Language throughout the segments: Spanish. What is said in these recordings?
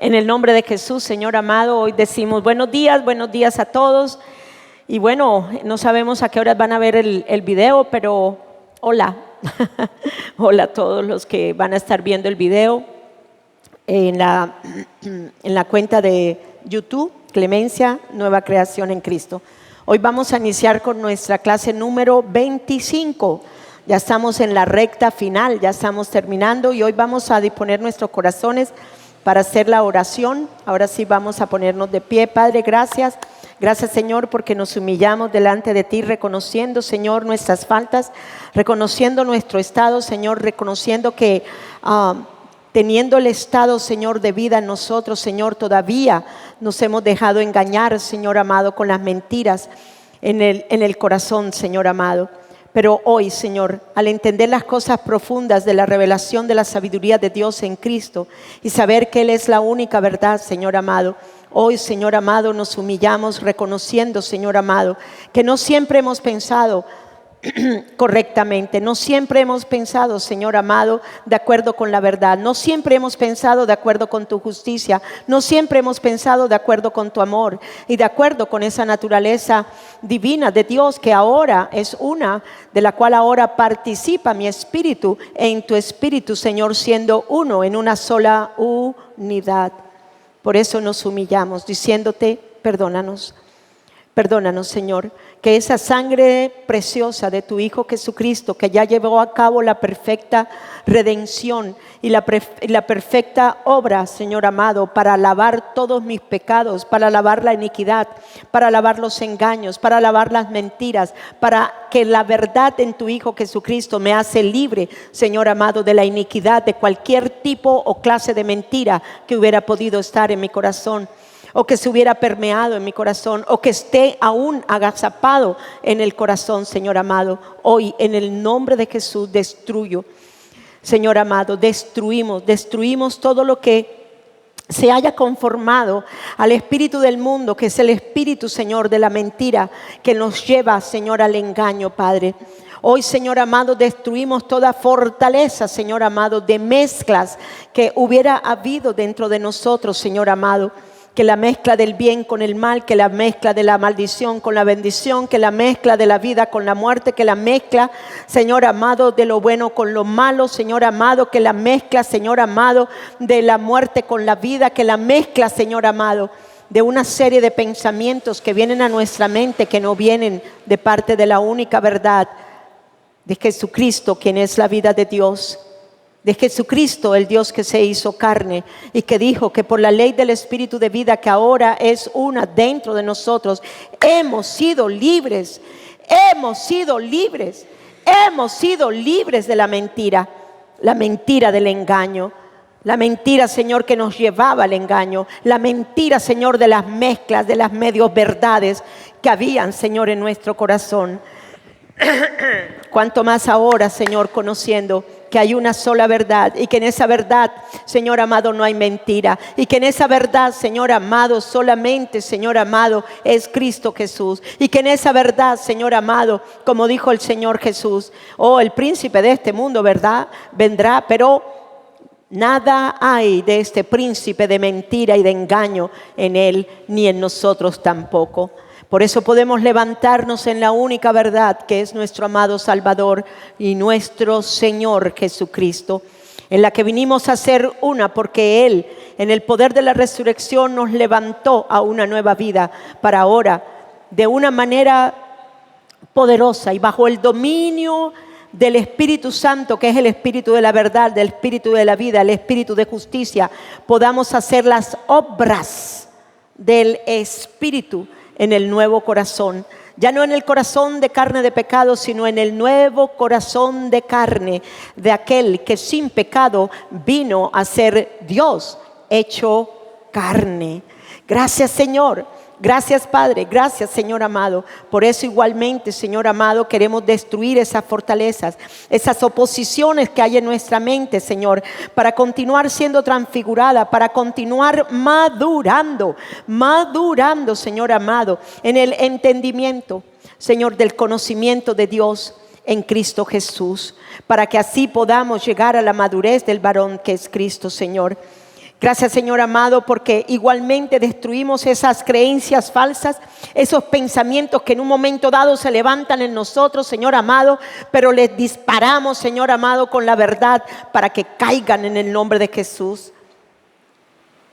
En el nombre de Jesús, Señor amado, hoy decimos buenos días a todos. Y bueno, no sabemos a qué horas van a ver el video, pero hola. Hola a todos los que van a estar viendo el video en la cuenta de YouTube, Clemencia, Nueva Creación en Cristo. Hoy vamos a iniciar con nuestra clase número 25. Ya estamos en la recta final, ya estamos terminando y hoy vamos a disponer nuestros corazones para hacer la oración. Ahora sí vamos a ponernos de pie. Padre, gracias. Gracias, Señor, porque nos humillamos delante de ti, reconociendo, Señor, nuestras faltas, reconociendo nuestro estado, Señor, reconociendo que teniendo el estado, Señor, de vida en nosotros, Señor, todavía nos hemos dejado engañar, Señor amado, con las mentiras en el corazón, Señor amado. Pero hoy, Señor, al entender las cosas profundas de la revelación de la sabiduría de Dios en Cristo y saber que Él es la única verdad, Señor amado, hoy, Señor amado, nos humillamos reconociendo, Señor amado, que no siempre hemos pensado correctamente, no siempre hemos pensado, Señor amado, de acuerdo con la verdad, no siempre hemos pensado de acuerdo con tu justicia, no siempre hemos pensado de acuerdo con tu amor y de acuerdo con esa naturaleza divina de Dios que ahora es una, de la cual ahora participa mi espíritu en tu espíritu, Señor, siendo uno en una sola unidad. Por eso nos humillamos diciéndote, perdónanos. Perdónanos, Señor, que esa sangre preciosa de tu Hijo Jesucristo, que ya llevó a cabo la perfecta redención y la perfecta obra, Señor amado, para lavar todos mis pecados, para lavar la iniquidad, para lavar los engaños, para lavar las mentiras, para que la verdad en tu Hijo Jesucristo me hace libre, Señor amado, de la iniquidad, de cualquier tipo o clase de mentira que hubiera podido estar en mi corazón, o que se hubiera permeado en mi corazón, o que esté aún agazapado en el corazón, Señor amado. Hoy, en el nombre de Jesús, destruyo, Señor amado, destruimos todo lo que se haya conformado al espíritu del mundo, que es el espíritu, Señor, de la mentira, que nos lleva, Señor, al engaño, Padre. Hoy, Señor amado, destruimos toda fortaleza, Señor amado, de mezclas que hubiera habido dentro de nosotros, Señor amado. Que la mezcla del bien con el mal, que la mezcla de la maldición con la bendición, que la mezcla de la vida con la muerte, que la mezcla, Señor amado, de lo bueno con lo malo, Señor amado, que la mezcla, Señor amado, de la muerte con la vida, que la mezcla, Señor amado, de una serie de pensamientos que vienen a nuestra mente, que no vienen de parte de la única verdad de Jesucristo, quien es la vida de Dios. De Jesucristo, el Dios que se hizo carne y que dijo que por la ley del Espíritu de vida que ahora es una dentro de nosotros, hemos sido libres de la mentira del engaño. La mentira, Señor, que nos llevaba al engaño. La mentira, Señor, de las mezclas, de las medios verdades que habían, Señor, en nuestro corazón. Cuanto más ahora, Señor, conociendo que hay una sola verdad y que en esa verdad, Señor amado, no hay mentira y que en esa verdad, Señor amado, solamente, Señor amado, es Cristo Jesús y que en esa verdad, Señor amado, como dijo el Señor Jesús, el príncipe de este mundo, ¿verdad? Vendrá, pero nada hay de este príncipe de mentira y de engaño en él ni en nosotros tampoco. Por eso podemos levantarnos en la única verdad que es nuestro amado Salvador y nuestro Señor Jesucristo, en la que vinimos a ser una, porque Él, en el poder de la resurrección, nos levantó a una nueva vida para ahora, de una manera poderosa y bajo el dominio del Espíritu Santo, que es el Espíritu de la verdad, del Espíritu de la vida, el Espíritu de justicia, podamos hacer las obras del Espíritu en el nuevo corazón, ya no en el corazón de carne de pecado, sino en el nuevo corazón de carne de aquel que sin pecado vino a ser Dios hecho carne. Gracias, Señor. Gracias, Padre, gracias, Señor amado. Por eso igualmente, Señor amado, queremos destruir esas fortalezas, esas oposiciones que hay en nuestra mente, Señor, para continuar siendo transfigurada, para continuar madurando, Señor amado, en el entendimiento, Señor, del conocimiento de Dios en Cristo Jesús, para que así podamos llegar a la madurez del varón que es Cristo, Señor. Gracias, Señor amado, porque igualmente destruimos esas creencias falsas, esos pensamientos que en un momento dado se levantan en nosotros, Señor amado, pero les disparamos, Señor amado, con la verdad para que caigan en el nombre de Jesús.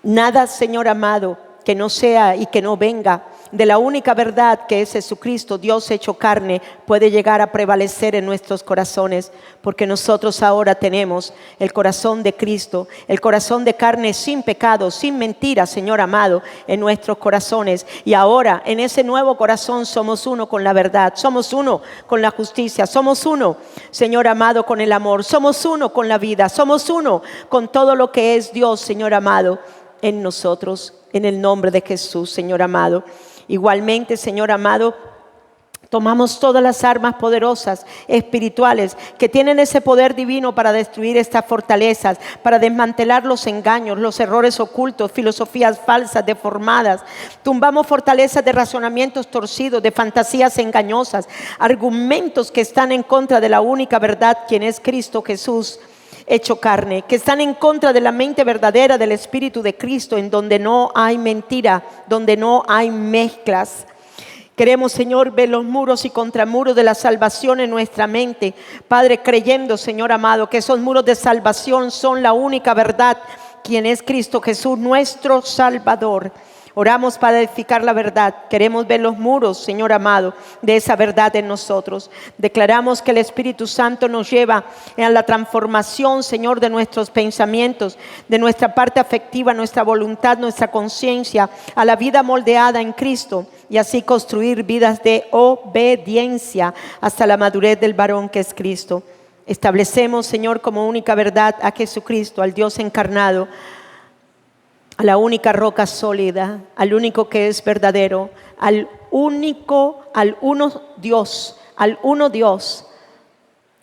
Nada, Señor amado, que no sea y que no venga de la única verdad que es Jesucristo, Dios hecho carne, puede llegar a prevalecer en nuestros corazones, porque nosotros ahora tenemos el corazón de Cristo, el corazón de carne sin pecado, sin mentira, Señor amado, en nuestros corazones. Y ahora en ese nuevo corazón somos uno con la verdad, somos uno con la justicia, somos uno, Señor amado, con el amor, somos uno con la vida, somos uno con todo lo que es Dios, Señor amado, en nosotros, en el nombre de Jesús, Señor amado. Igualmente, Señor amado, tomamos todas las armas poderosas, espirituales, que tienen ese poder divino para destruir estas fortalezas, para desmantelar los engaños, los errores ocultos, filosofías falsas, deformadas. Tumbamos fortalezas de razonamientos torcidos, de fantasías engañosas, argumentos que están en contra de la única verdad, quien es Cristo Jesús hecho carne, que están en contra de la mente verdadera del Espíritu de Cristo, en donde no hay mentira, donde no hay mezclas. Queremos, Señor, ver los muros y contramuros de la salvación en nuestra mente, Padre, creyendo, Señor amado, que esos muros de salvación son la única verdad, quien es Cristo Jesús, nuestro Salvador. Oramos para edificar la verdad. Queremos ver los muros, Señor amado, de esa verdad en nosotros. Declaramos que el Espíritu Santo nos lleva a la transformación, Señor, de nuestros pensamientos, de nuestra parte afectiva, nuestra voluntad, nuestra conciencia, a la vida moldeada en Cristo, y así construir vidas de obediencia hasta la madurez del varón que es Cristo. Establecemos, Señor, como única verdad a Jesucristo, al Dios encarnado, a la única roca sólida, al único que es verdadero, al uno Dios,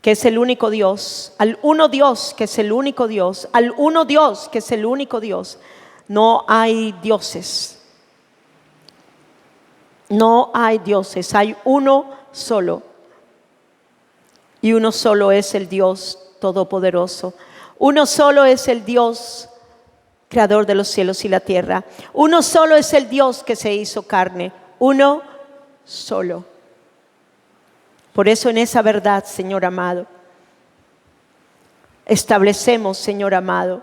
que es el único Dios, al uno Dios, que es el único Dios, al uno Dios, que es el único Dios. No hay dioses, no hay dioses, hay uno solo. Y uno solo es el Dios todopoderoso. Uno solo es el Dios creador de los cielos y la tierra. Uno solo es el Dios que se hizo carne. Uno solo. Por eso en esa verdad, Señor amado, establecemos, Señor amado,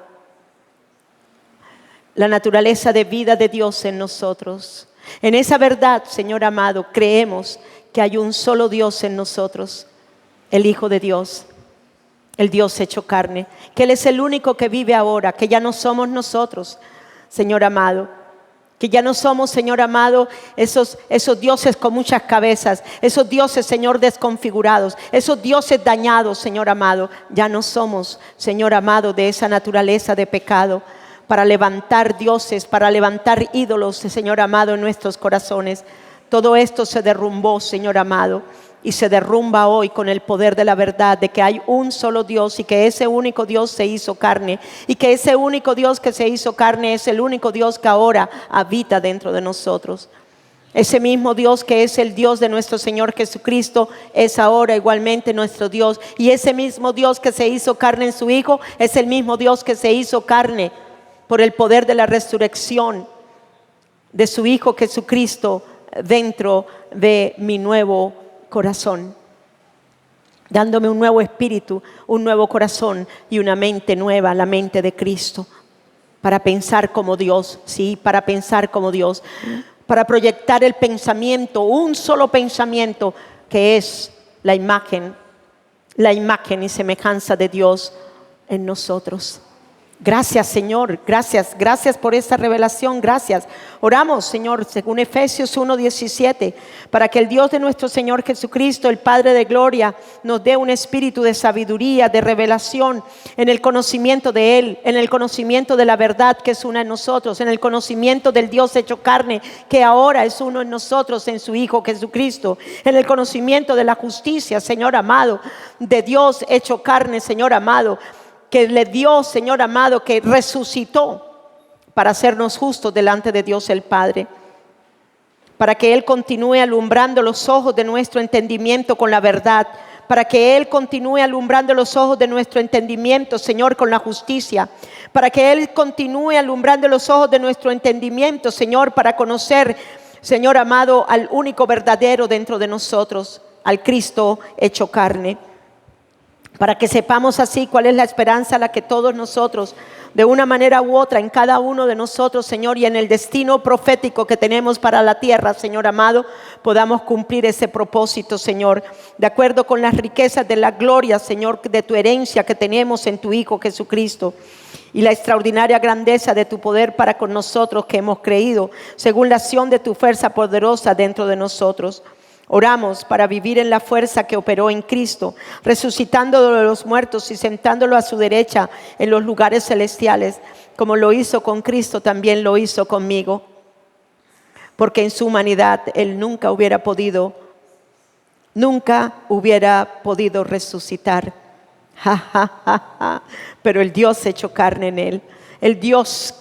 la naturaleza de vida de Dios en nosotros. En esa verdad, Señor amado, creemos que hay un solo Dios en nosotros, el Hijo de Dios, el Dios hecho carne, que Él es el único que vive ahora, que ya no somos nosotros, Señor amado, que ya no somos, Señor amado, esos dioses con muchas cabezas, esos dioses, Señor, desconfigurados, esos dioses dañados, Señor amado. Ya no somos, Señor amado, de esa naturaleza de pecado para levantar dioses, para levantar ídolos, Señor amado, en nuestros corazones. Todo esto se derrumbó, Señor amado, y se derrumba hoy con el poder de la verdad de que hay un solo Dios y que ese único Dios se hizo carne, y que ese único Dios que se hizo carne es el único Dios que ahora habita dentro de nosotros. Ese mismo Dios que es el Dios de nuestro Señor Jesucristo es ahora igualmente nuestro Dios, y ese mismo Dios que se hizo carne en su Hijo es el mismo Dios que se hizo carne por el poder de la resurrección de su Hijo Jesucristo dentro de mi nuevo corazón, dándome un nuevo espíritu, un nuevo corazón y una mente nueva, la mente de Cristo, para pensar como Dios, sí, para pensar como Dios, para proyectar el pensamiento, un solo pensamiento que es la imagen y semejanza de Dios en nosotros. Gracias, Señor, gracias por esta revelación, gracias. Oramos, Señor, según Efesios 1:17, para que el Dios de nuestro Señor Jesucristo, el Padre de gloria, nos dé un espíritu de sabiduría, de revelación, en el conocimiento de Él, en el conocimiento de la verdad que es una en nosotros, en el conocimiento del Dios hecho carne, que ahora es uno en nosotros, en su Hijo Jesucristo, en el conocimiento de la justicia, Señor amado, de Dios hecho carne, Señor amado, que le dio, Señor amado, que resucitó para hacernos justos delante de Dios el Padre, para que Él continúe alumbrando los ojos de nuestro entendimiento con la verdad, para que Él continúe alumbrando los ojos de nuestro entendimiento, Señor, con la justicia, para que Él continúe alumbrando los ojos de nuestro entendimiento, Señor, para conocer, Señor amado, al único verdadero dentro de nosotros, al Cristo hecho carne, para que sepamos así cuál es la esperanza a la que todos nosotros, de una manera u otra, en cada uno de nosotros, Señor, y en el destino profético que tenemos para la tierra, Señor amado, podamos cumplir ese propósito, Señor, de acuerdo con las riquezas de la gloria, Señor, de tu herencia que tenemos en tu Hijo Jesucristo, y la extraordinaria grandeza de tu poder para con nosotros que hemos creído, según la acción de tu fuerza poderosa dentro de nosotros. Oramos para vivir en la fuerza que operó en Cristo, resucitándolo de los muertos y sentándolo a su derecha en los lugares celestiales, como lo hizo con Cristo, también lo hizo conmigo. Porque en su humanidad Él nunca hubiera podido resucitar. Pero el Dios hecho carne en Él, el Dios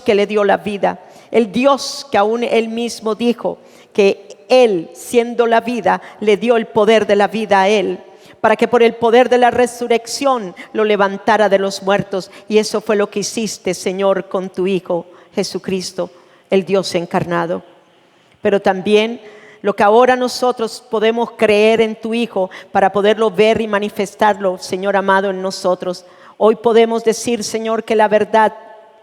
que le dio la vida, el Dios que aún Él mismo dijo que Él, siendo la vida, le dio el poder de la vida a Él, para que por el poder de la resurrección lo levantara de los muertos. Y eso fue lo que hiciste, Señor, con tu Hijo Jesucristo, el Dios encarnado. Pero también lo que ahora nosotros podemos creer en tu Hijo para poderlo ver y manifestarlo, Señor amado, en nosotros. Hoy podemos decir, Señor, que la verdad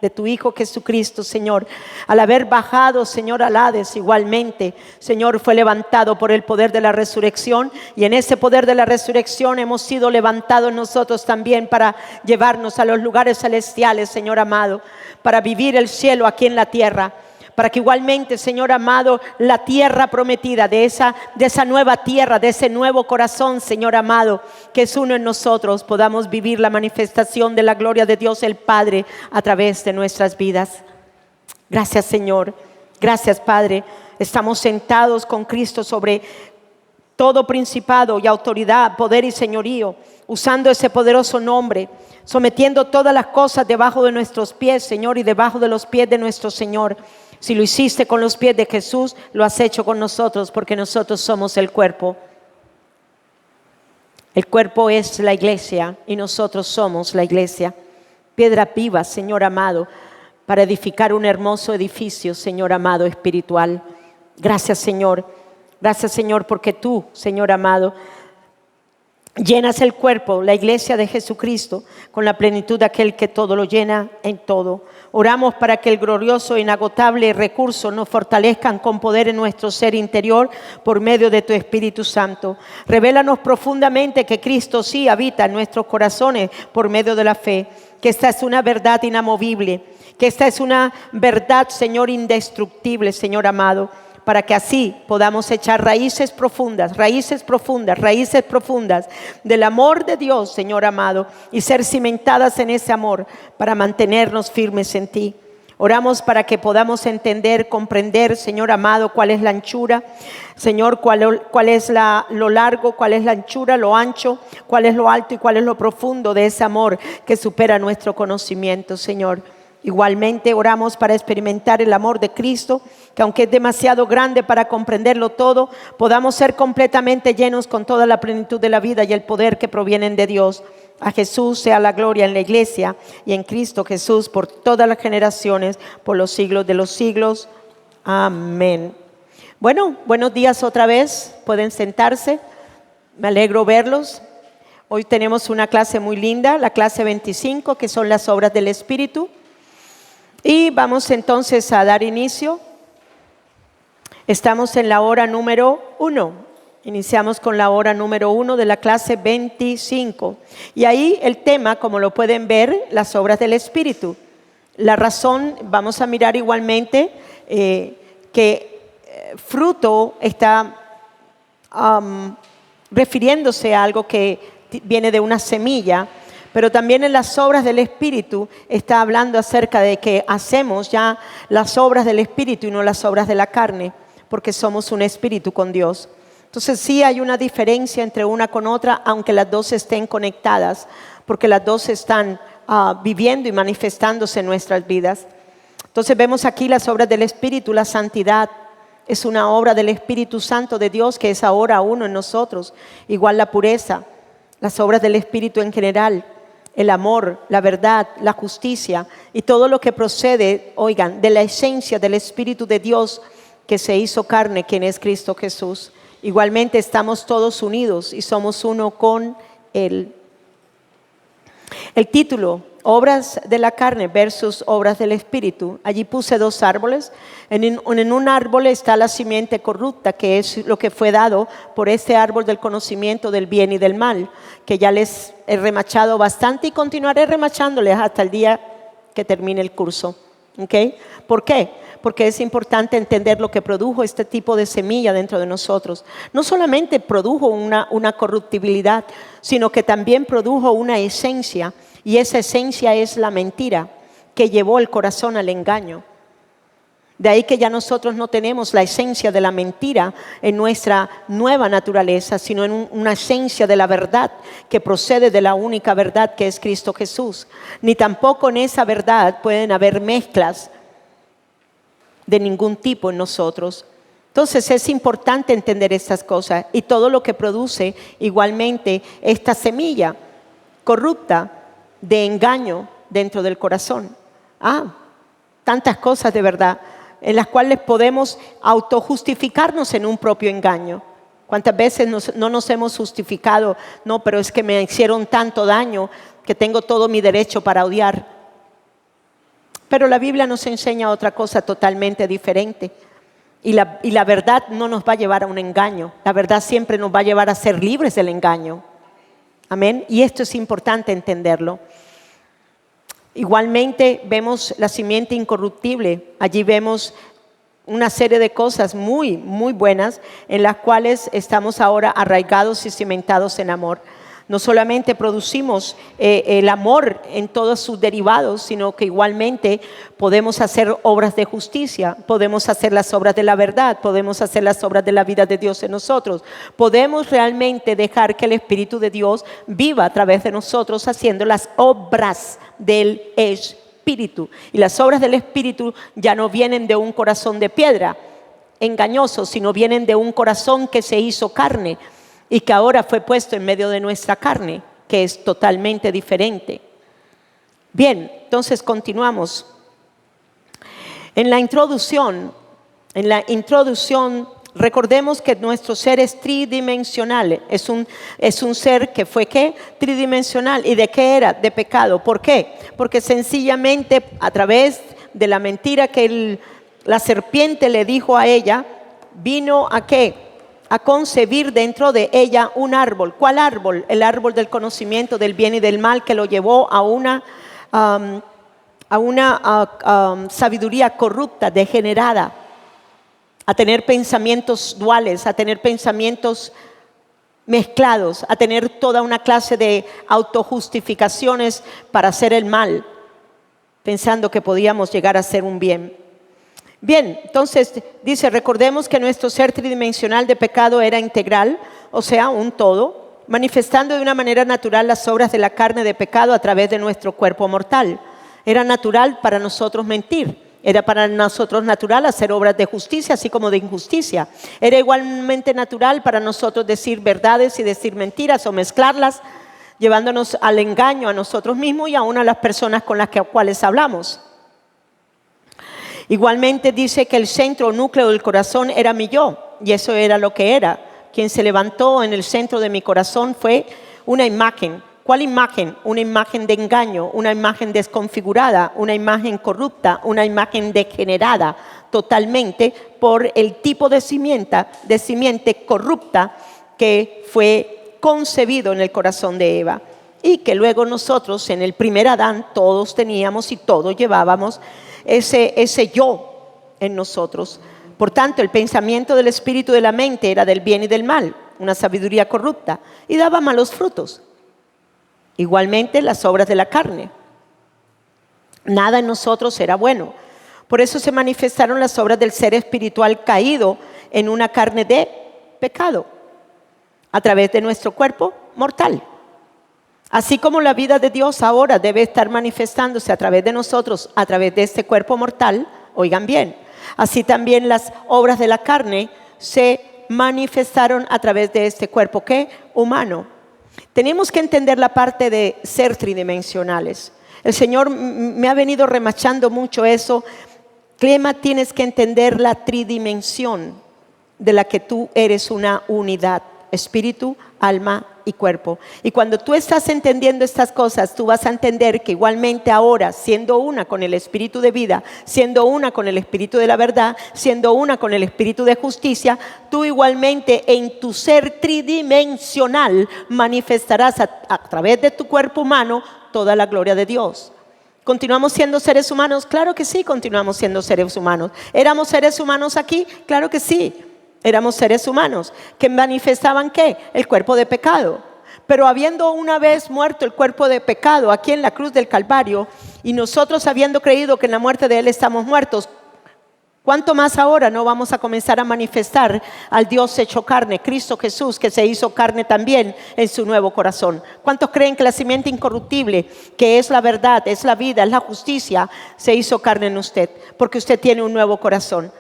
de tu Hijo Jesucristo, Señor, al haber bajado, Señor, al Hades, igualmente, Señor, fue levantado por el poder de la resurrección, y en ese poder de la resurrección hemos sido levantados nosotros también para llevarnos a los lugares celestiales, Señor amado, para vivir el cielo aquí en la tierra, para que igualmente, Señor amado, la tierra prometida, de esa nueva tierra, de ese nuevo corazón, Señor amado, que es uno en nosotros, podamos vivir la manifestación de la gloria de Dios el Padre a través de nuestras vidas. Gracias, Señor. Gracias, Padre. Estamos sentados con Cristo sobre todo principado y autoridad, poder y señorío, usando ese poderoso nombre, sometiendo todas las cosas debajo de nuestros pies, Señor, y debajo de los pies de nuestro Señor. Si lo hiciste con los pies de Jesús, lo has hecho con nosotros, porque nosotros somos el cuerpo. El cuerpo es la iglesia y nosotros somos la iglesia. Piedra viva, Señor amado, para edificar un hermoso edificio, Señor amado, espiritual. Gracias, Señor. Gracias, Señor, porque tú, Señor amado, llenas el cuerpo, la iglesia de Jesucristo, con la plenitud de aquel que todo lo llena en todo. Oramos para que el glorioso e inagotable recurso nos fortalezcan con poder en nuestro ser interior por medio de tu Espíritu Santo. Revélanos profundamente que Cristo sí habita en nuestros corazones por medio de la fe, que esta es una verdad inamovible, que esta es una verdad, Señor, indestructible, Señor amado, para que así podamos echar raíces profundas del amor de Dios, Señor amado, y ser cimentadas en ese amor para mantenernos firmes en ti. Oramos para que podamos entender, comprender, Señor amado, cuál es la anchura, Señor, cuál es lo largo, cuál es la anchura, lo ancho, cuál es lo alto y cuál es lo profundo de ese amor que supera nuestro conocimiento, Señor. Igualmente oramos para experimentar el amor de Cristo, que aunque es demasiado grande para comprenderlo todo, podamos ser completamente llenos con toda la plenitud de la vida y el poder que provienen de Dios. A Jesús sea la gloria en la iglesia y en Cristo Jesús por todas las generaciones, por los siglos de los siglos. Amén. Bueno, buenos días otra vez. Pueden sentarse. Me alegro verlos. Hoy tenemos una clase muy linda, la clase 25, que son las obras del Espíritu. Y vamos entonces a dar inicio. Estamos en la hora número 1. Iniciamos con la hora número 1 de la clase 25. Y ahí el tema, como lo pueden ver, las obras del Espíritu. La razón, vamos a mirar igualmente que fruto está refiriéndose a algo que viene de una semilla. Pero también en las obras del Espíritu está hablando acerca de que hacemos ya las obras del Espíritu y no las obras de la carne, porque somos un espíritu con Dios. Entonces sí hay una diferencia entre una con otra, aunque las dos estén conectadas, porque las dos están viviendo y manifestándose en nuestras vidas. Entonces vemos aquí las obras del Espíritu, la santidad, Es una obra del Espíritu Santo de Dios que es ahora uno en nosotros. Igual la pureza, las obras del Espíritu en general, el amor, la verdad, la justicia y todo lo que procede, oigan, de la esencia del Espíritu de Dios que se hizo carne, quien es Cristo Jesús. Igualmente estamos todos unidos y somos uno con Él. El título, obras de la carne versus obras del Espíritu. Allí puse dos árboles. En un árbol está la simiente corrupta, que es lo que fue dado por este árbol del conocimiento del bien y del mal, que ya les he remachado bastante y continuaré remachándoles hasta el día que termine el curso. ¿Okay? ¿Por qué? Porque es importante entender lo que produjo este tipo de semilla dentro de nosotros. No solamente produjo una corruptibilidad, sino que también produjo una esencia, y esa esencia es la mentira que llevó el corazón al engaño. De ahí que ya nosotros no tenemos la esencia de la mentira en nuestra nueva naturaleza, sino en una esencia de la verdad que procede de la única verdad que es Cristo Jesús. Ni tampoco en esa verdad pueden haber mezclas de ningún tipo en nosotros. Entonces es importante entender estas cosas y todo lo que produce igualmente esta semilla corrupta de engaño dentro del corazón. Tantas cosas de verdad en las cuales podemos autojustificarnos en un propio engaño. ¿Cuántas veces no nos hemos justificado? No, pero es que me hicieron tanto daño que tengo todo mi derecho para odiar. Pero la Biblia nos enseña otra cosa totalmente diferente. Y la verdad no nos va a llevar a un engaño. La verdad siempre nos va a llevar a ser libres del engaño. Amén. Y esto es importante entenderlo. Igualmente vemos la simiente incorruptible. Allí vemos una serie de cosas muy, muy buenas en las cuales estamos ahora arraigados y cimentados en amor. No solamente producimos el amor en todos sus derivados, sino que igualmente podemos hacer obras de justicia, podemos hacer las obras de la verdad, podemos hacer las obras de la vida de Dios en nosotros. Podemos realmente dejar que el Espíritu de Dios viva a través de nosotros haciendo las obras del Espíritu. Y las obras del Espíritu ya no vienen de un corazón de piedra engañoso, sino vienen de un corazón que se hizo carne y que ahora fue puesto en medio de nuestra carne, que es totalmente diferente. Bien, entonces continuamos. En la introducción, recordemos que nuestro ser es tridimensional. Es un ser que fue ¿qué? Tridimensional. ¿Y de qué era? De pecado. ¿Por qué? Porque sencillamente a través de la mentira que la serpiente le dijo a ella, vino a ¿qué? A concebir dentro de ella un árbol. ¿Cuál árbol? El árbol del conocimiento del bien y del mal, que lo llevó a una sabiduría corrupta, degenerada, a tener pensamientos duales, a tener pensamientos mezclados, a tener toda una clase de autojustificaciones para hacer el mal, pensando que podíamos llegar a hacer un bien. Bien, entonces dice, recordemos que nuestro ser tridimensional de pecado era integral, o sea, un todo, manifestando de una manera natural las obras de la carne de pecado a través de nuestro cuerpo mortal. Era natural para nosotros mentir, era para nosotros natural hacer obras de justicia, así como de injusticia. Era igualmente natural para nosotros decir verdades y decir mentiras o mezclarlas, llevándonos al engaño a nosotros mismos y aún a las personas con las cuales hablamos. Igualmente dice que el centro o núcleo del corazón era mi yo, y eso era lo que era. Quien se levantó en el centro de mi corazón fue una imagen. ¿Cuál imagen? Una imagen de engaño, una imagen desconfigurada, una imagen corrupta, una imagen degenerada totalmente por el tipo de simiente corrupta que fue concebido en el corazón de Eva. Y que luego nosotros en el primer Adán todos teníamos y todos llevábamos ese yo en nosotros. Por tanto, el pensamiento del espíritu de la mente era del bien y del mal, una sabiduría corrupta, y daba malos frutos. Igualmente las obras de la carne. Nada en nosotros era bueno. Por eso se manifestaron las obras del ser espiritual caído en una carne de pecado, a través de nuestro cuerpo mortal. Así como la vida de Dios ahora debe estar manifestándose a través de nosotros, a través de este cuerpo mortal, oigan bien, así también las obras de la carne se manifestaron a través de este cuerpo, ¿qué? Humano. Tenemos que entender la parte de ser tridimensionales. El Señor me ha venido remachando mucho eso. Clema, tienes que entender la tridimensión de la que tú eres una unidad, espíritu, alma y cuerpo. Y cuando tú estás entendiendo estas cosas, tú vas a entender que igualmente ahora, siendo una con el espíritu de vida, siendo una con el espíritu de la verdad, siendo una con el espíritu de justicia, tú igualmente en tu ser tridimensional manifestarás a través de tu cuerpo humano toda la gloria de Dios. ¿Continuamos siendo seres humanos? Claro que sí, continuamos siendo seres humanos. ¿Éramos seres humanos aquí? Claro que sí. Éramos seres humanos que manifestaban ¿qué? El cuerpo de pecado. Pero habiendo una vez muerto el cuerpo de pecado aquí en la cruz del Calvario y nosotros habiendo creído que en la muerte de Él estamos muertos, ¿cuánto más ahora no vamos a comenzar a manifestar al Dios hecho carne, Cristo Jesús, que se hizo carne también en su nuevo corazón? ¿Cuántos creen que la simiente incorruptible, que es la verdad, es la vida, es la justicia, se hizo carne en usted? Porque usted tiene un nuevo corazón.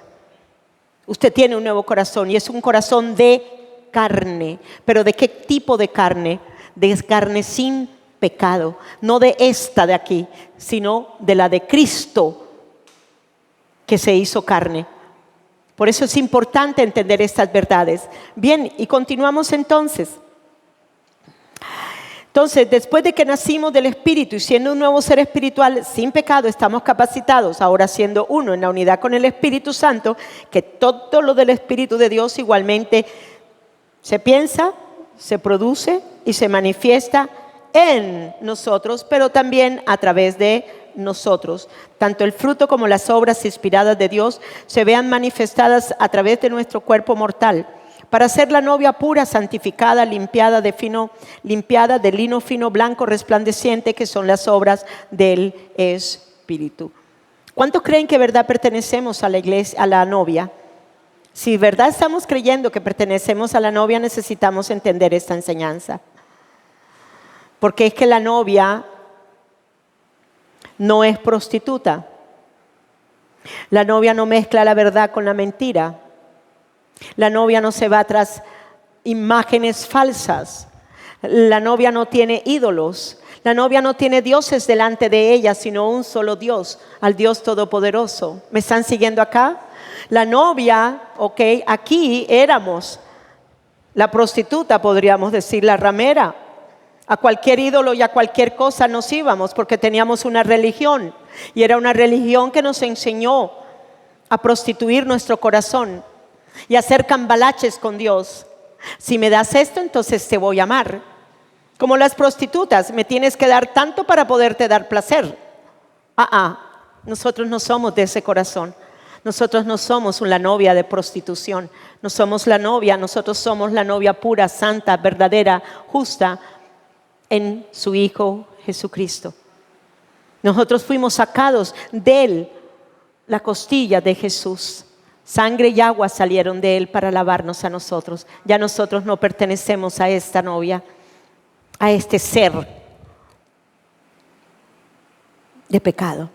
Usted tiene un nuevo corazón y es un corazón de carne. ¿Pero de qué tipo de carne? De carne sin pecado. No de esta de aquí, sino de la de Cristo que se hizo carne. Por eso es importante entender estas verdades. Bien, y continuamos entonces. Entonces, después de que nacimos del Espíritu y siendo un nuevo ser espiritual sin pecado, estamos capacitados, ahora siendo uno en la unidad con el Espíritu Santo, que todo lo del Espíritu de Dios igualmente se piensa, se produce y se manifiesta en nosotros, pero también a través de nosotros. Tanto el fruto como las obras inspiradas de Dios se vean manifestadas a través de nuestro cuerpo mortal, para ser la novia pura, santificada, limpiada de lino fino, blanco, resplandeciente, que son las obras del Espíritu. ¿Cuántos creen que verdad pertenecemos a la iglesia, a la novia? Si verdad estamos creyendo que pertenecemos a la novia, necesitamos entender esta enseñanza. Porque es que la novia no es prostituta. La novia no mezcla la verdad con la mentira. La novia no se va tras imágenes falsas. La novia no tiene ídolos. La novia no tiene dioses delante de ella, sino un solo Dios, al Dios Todopoderoso. ¿Me están siguiendo acá? La novia, ok, aquí éramos la prostituta, podríamos decir, la ramera. A cualquier ídolo y a cualquier cosa nos íbamos porque teníamos una religión. Y era una religión que nos enseñó a prostituir nuestro corazón y hacer cambalaches con Dios. Si me das esto, entonces te voy a amar. Como las prostitutas, me tienes que dar tanto para poderte dar placer. Nosotros no somos de ese corazón. Nosotros no somos la novia de prostitución. No somos la novia, nosotros somos la novia pura, santa, verdadera, justa en su Hijo Jesucristo. Nosotros fuimos sacados de Él, la costilla de Jesús. Sangre y agua salieron de Él para lavarnos a nosotros. Ya nosotros no pertenecemos a esta novia, a este ser de pecado.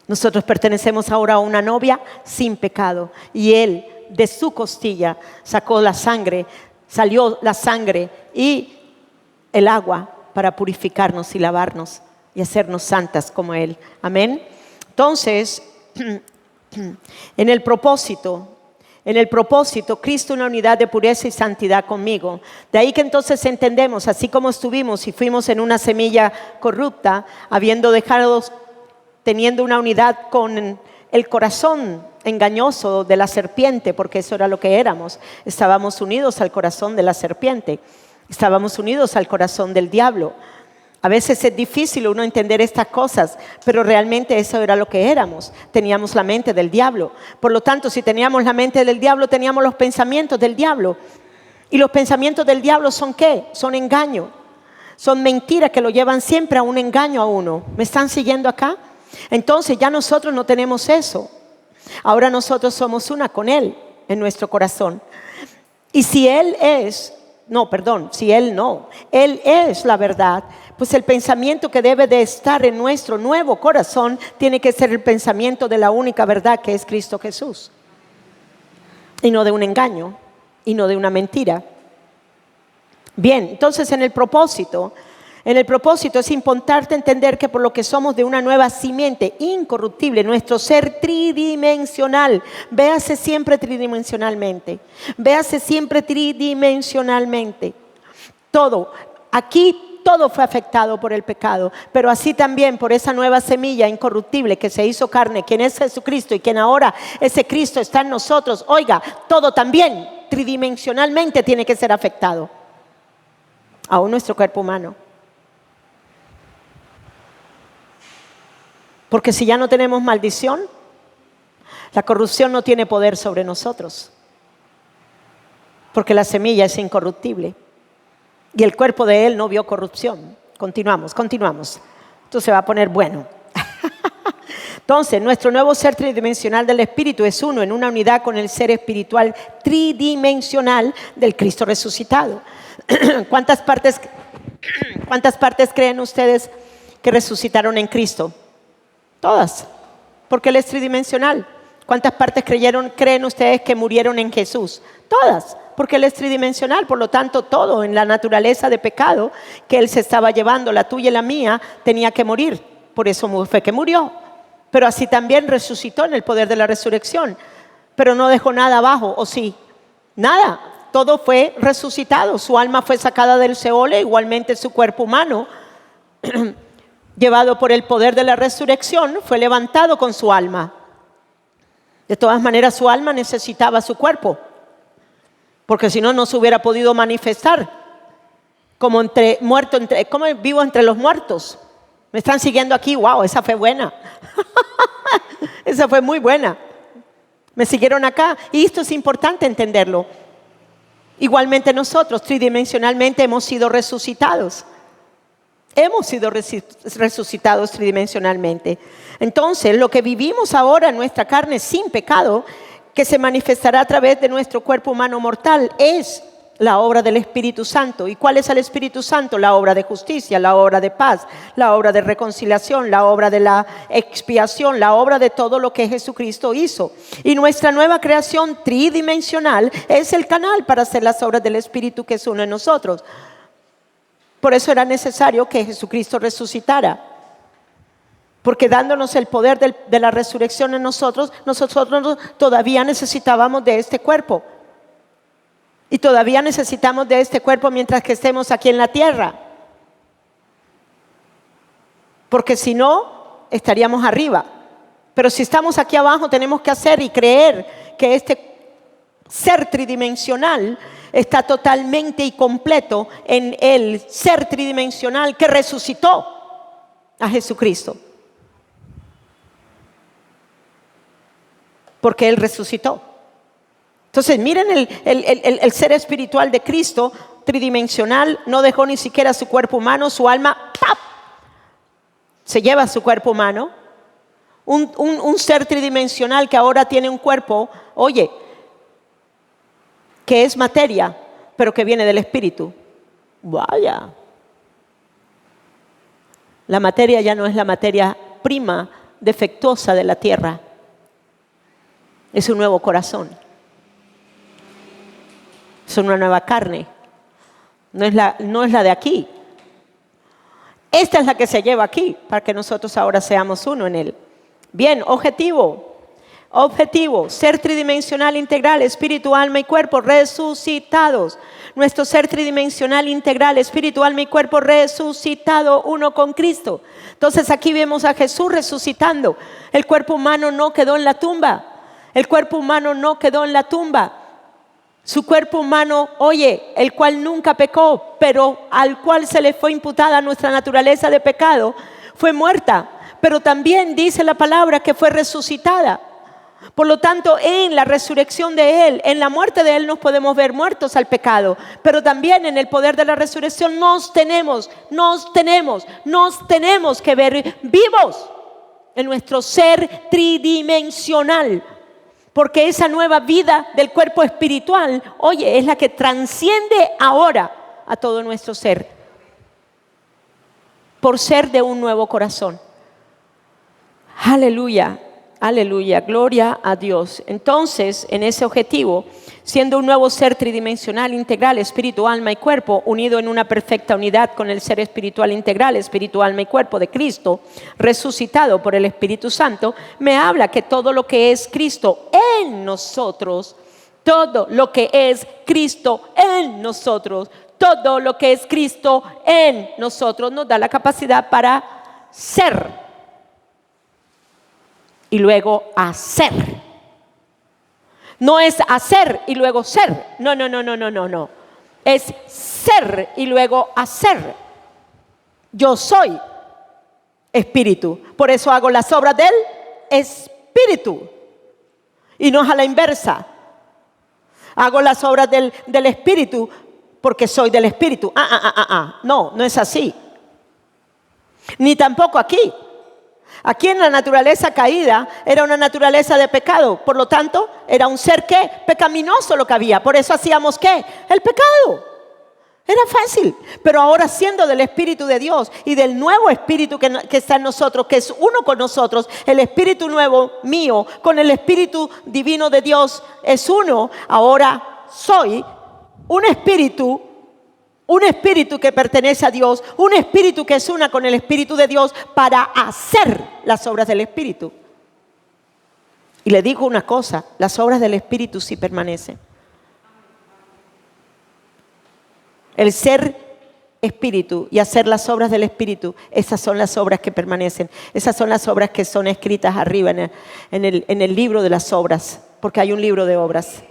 Nosotros pertenecemos ahora a una novia sin pecado. Y Él de su costilla sacó la sangre, salió la sangre y el agua para purificarnos y lavarnos y hacernos santas como Él. Amén. Entonces, en el propósito, Cristo una unidad de pureza y santidad conmigo. De ahí que entonces entendemos, así como estuvimos y fuimos en una semilla corrupta, habiendo dejado, teniendo una unidad con el corazón engañoso de la serpiente, porque eso era lo que éramos. Estábamos unidos al corazón de la serpiente, estábamos unidos al corazón del diablo. A veces es difícil uno entender estas cosas, pero realmente eso era lo que éramos. Teníamos la mente del diablo. Por lo tanto, si teníamos la mente del diablo, teníamos los pensamientos del diablo. Y los pensamientos del diablo son ¿qué? Son engaño. Son mentiras que lo llevan siempre a un engaño a uno. ¿Me están siguiendo acá? Entonces ya nosotros no tenemos eso. Ahora nosotros somos una con Él en nuestro corazón. Y si Él es no, perdón, si Él no, Él es la verdad, pues el pensamiento que debe de estar en nuestro nuevo corazón tiene que ser el pensamiento de la única verdad, que es Cristo Jesús. Y no de un engaño, y no de una mentira. Bien, entonces en el propósito es importante entender que por lo que somos de una nueva simiente incorruptible, nuestro ser tridimensional, véase siempre tridimensionalmente, todo, aquí todo fue afectado por el pecado, pero así también por esa nueva semilla incorruptible que se hizo carne, quien es Jesucristo y quien ahora ese Cristo está en nosotros. Oiga, todo también tridimensionalmente tiene que ser afectado, aún nuestro cuerpo humano. Porque si ya no tenemos maldición, la corrupción no tiene poder sobre nosotros. Porque la semilla es incorruptible. Y el cuerpo de Él no vio corrupción. Continuamos. Esto se va a poner bueno. Entonces, nuestro nuevo ser tridimensional del Espíritu es uno en una unidad con el ser espiritual tridimensional del Cristo resucitado. ¿Cuántas partes creen ustedes que resucitaron en Cristo? Todas, porque Él es tridimensional. ¿Cuántas partes creen ustedes que murieron en Jesús? Todas, porque Él es tridimensional. Por lo tanto, todo en la naturaleza de pecado que Él se estaba llevando, la tuya y la mía, tenía que morir. Por eso fue que murió. Pero así también resucitó en el poder de la resurrección. Pero no dejó nada abajo, ¿o sí? Nada, todo fue resucitado. Su alma fue sacada del Seol, igualmente su cuerpo humano, llevado por el poder de la resurrección, fue levantado con su alma. De todas maneras, su alma necesitaba su cuerpo, porque si no, no se hubiera podido manifestar como vivo entre los muertos. ¿Me están siguiendo aquí? ¡Wow! Esa fue buena. Esa fue muy buena. ¿Me siguieron acá? Y esto es importante entenderlo. Igualmente nosotros, tridimensionalmente, hemos sido resucitados. Hemos sido resucitados tridimensionalmente. Entonces, lo que vivimos ahora en nuestra carne sin pecado, que se manifestará a través de nuestro cuerpo humano mortal, es la obra del Espíritu Santo. ¿Y cuál es el Espíritu Santo? La obra de justicia, la obra de paz, la obra de reconciliación, la obra de la expiación, la obra de todo lo que Jesucristo hizo. Y nuestra nueva creación tridimensional es el canal para hacer las obras del Espíritu que es uno en nosotros. Por eso era necesario que Jesucristo resucitara. Porque dándonos el poder de la resurrección en nosotros todavía necesitábamos de este cuerpo. Y todavía necesitamos de este cuerpo mientras que estemos aquí en la tierra. Porque si no, estaríamos arriba. Pero si estamos aquí abajo, tenemos que hacer y creer que este ser tridimensional está totalmente y completo en el ser tridimensional que resucitó a Jesucristo. Porque Él resucitó. Entonces miren el ser espiritual de Cristo, tridimensional, no dejó ni siquiera su cuerpo humano, su alma ¡pap!, se lleva su cuerpo humano. Un ser tridimensional que ahora tiene un cuerpo, oye, que es materia, pero que viene del Espíritu. Vaya. La materia ya no es la materia prima, defectuosa de la tierra. Es un nuevo corazón. Es una nueva carne. No es la de aquí. Esta es la que se lleva aquí, para que nosotros ahora seamos uno en Él. Bien, objetivo, ser tridimensional integral, espíritu, alma y cuerpo resucitados. Nuestro ser tridimensional integral, espíritu, alma y cuerpo resucitado, uno con Cristo. Entonces aquí vemos a Jesús resucitando. El cuerpo humano no quedó en la tumba. Su cuerpo humano, oye, el cual nunca pecó, pero al cual se le fue imputada nuestra naturaleza de pecado, fue muerta. Pero también dice la palabra que fue resucitada. Por lo tanto, en la resurrección de Él, en la muerte de Él, nos podemos ver muertos al pecado. Pero también en el poder de la resurrección nos tenemos que ver vivos en nuestro ser tridimensional. Porque esa nueva vida del cuerpo espiritual, oye, es la que trasciende ahora a todo nuestro ser. Por ser de un nuevo corazón. Aleluya, aleluya, gloria a Dios. Entonces, en ese objetivo, siendo un nuevo ser tridimensional, integral, espíritu, alma y cuerpo, unido en una perfecta unidad con el ser espiritual integral, espíritu, alma y cuerpo de Cristo, resucitado por el Espíritu Santo, me habla que todo lo que es Cristo en nosotros, todo lo que es Cristo en nosotros, todo lo que es Cristo en nosotros nos da la capacidad para ser y luego hacer. No es hacer y luego ser. No. Es ser y luego hacer. Yo soy espíritu. Por eso hago las obras del espíritu. Y no es a la inversa. Hago las obras del espíritu porque soy del espíritu. No es así. Ni tampoco aquí. Aquí en la naturaleza caída era una naturaleza de pecado. Por lo tanto, era un ser ¿qué? Pecaminoso lo que había. Por eso hacíamos ¿qué? El pecado. Era fácil. Pero ahora siendo del Espíritu de Dios y del nuevo Espíritu que está en nosotros, que es uno con nosotros, el Espíritu nuevo mío con el Espíritu divino de Dios es uno. Ahora soy un espíritu que pertenece a Dios, un espíritu que es una con el Espíritu de Dios para hacer las obras del Espíritu. Y le digo una cosa, las obras del Espíritu sí permanecen. El ser espíritu y hacer las obras del Espíritu, esas son las obras que permanecen. Esas son las obras que son escritas arriba en el libro de las obras, porque hay un libro de obras.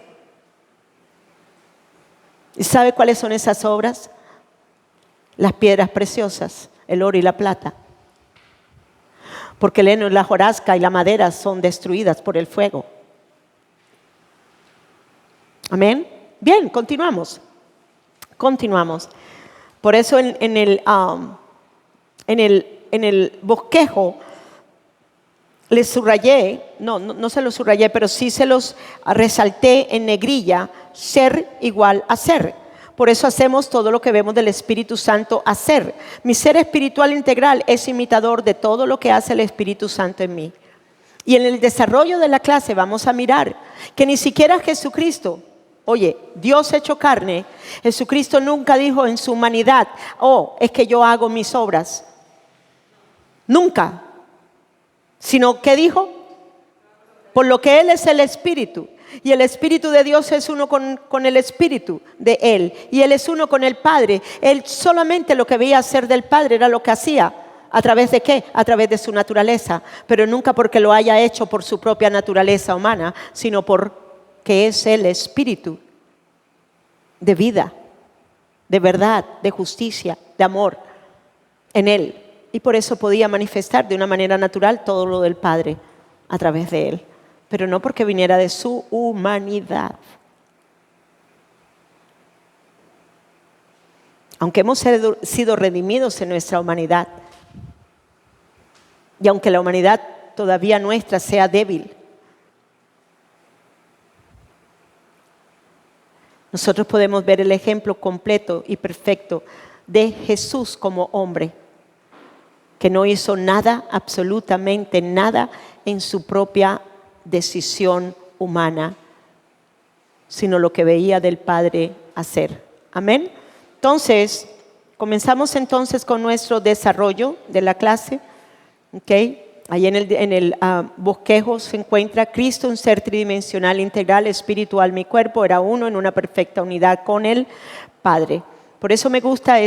¿Y sabe cuáles son esas obras? Las piedras preciosas, el oro y la plata. Porque el heno, la hojarasca y la madera son destruidas por el fuego. Amén. Bien, continuamos. Por eso en el bosquejo les subrayé, no se los subrayé, pero sí se los resalté en negrilla, ser igual a ser. Por eso hacemos todo lo que vemos del Espíritu Santo hacer. Mi ser espiritual integral es imitador de todo lo que hace el Espíritu Santo en mí. Y en el desarrollo de la clase vamos a mirar que ni siquiera Jesucristo, oye, Dios hecho carne, Jesucristo nunca dijo en su humanidad, es que yo hago mis obras. Nunca. Sino, ¿qué dijo? Por lo que Él es el Espíritu. Y el Espíritu de Dios es uno con el Espíritu de Él. Y Él es uno con el Padre. Él solamente lo que veía hacer del Padre era lo que hacía. ¿A través de qué? A través de su naturaleza. Pero nunca porque lo haya hecho por su propia naturaleza humana, sino porque es el Espíritu de vida, de verdad, de justicia, de amor en Él. Y por eso podía manifestar de una manera natural todo lo del Padre a través de Él. Pero no porque viniera de su humanidad. Aunque hemos sido redimidos en nuestra humanidad, y aunque la humanidad todavía nuestra sea débil, nosotros podemos ver el ejemplo completo y perfecto de Jesús como hombre, que no hizo nada, absolutamente nada, en su propia decisión humana, sino lo que veía del Padre hacer. Amén. Entonces, comenzamos entonces con nuestro desarrollo de la clase. Ahí en el bosquejo se encuentra Cristo, un ser tridimensional, integral, espíritu, alma y cuerpo, era uno en una perfecta unidad con el Padre. Por eso me gusta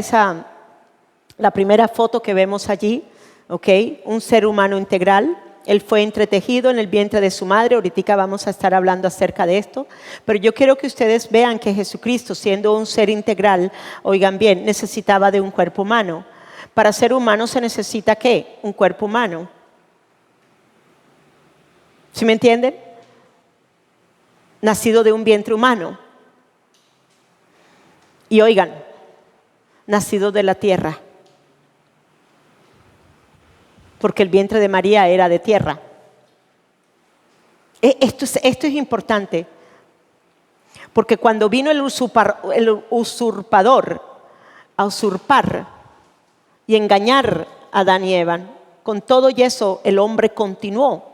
la primera foto que vemos allí, un ser humano integral. Él fue entretejido en el vientre de su madre. Ahorita vamos a estar hablando acerca de esto. Pero yo quiero que ustedes vean que Jesucristo, siendo un ser integral, oigan bien, necesitaba de un cuerpo humano. Para ser humano se necesita ¿qué? Un cuerpo humano. ¿Sí me entienden? Nacido de un vientre humano. Y oigan, nacido de la tierra. Porque el vientre de María era de tierra. Esto es importante, porque cuando vino el usurpador a usurpar y engañar a Adán y Eva, con todo y eso el hombre continuó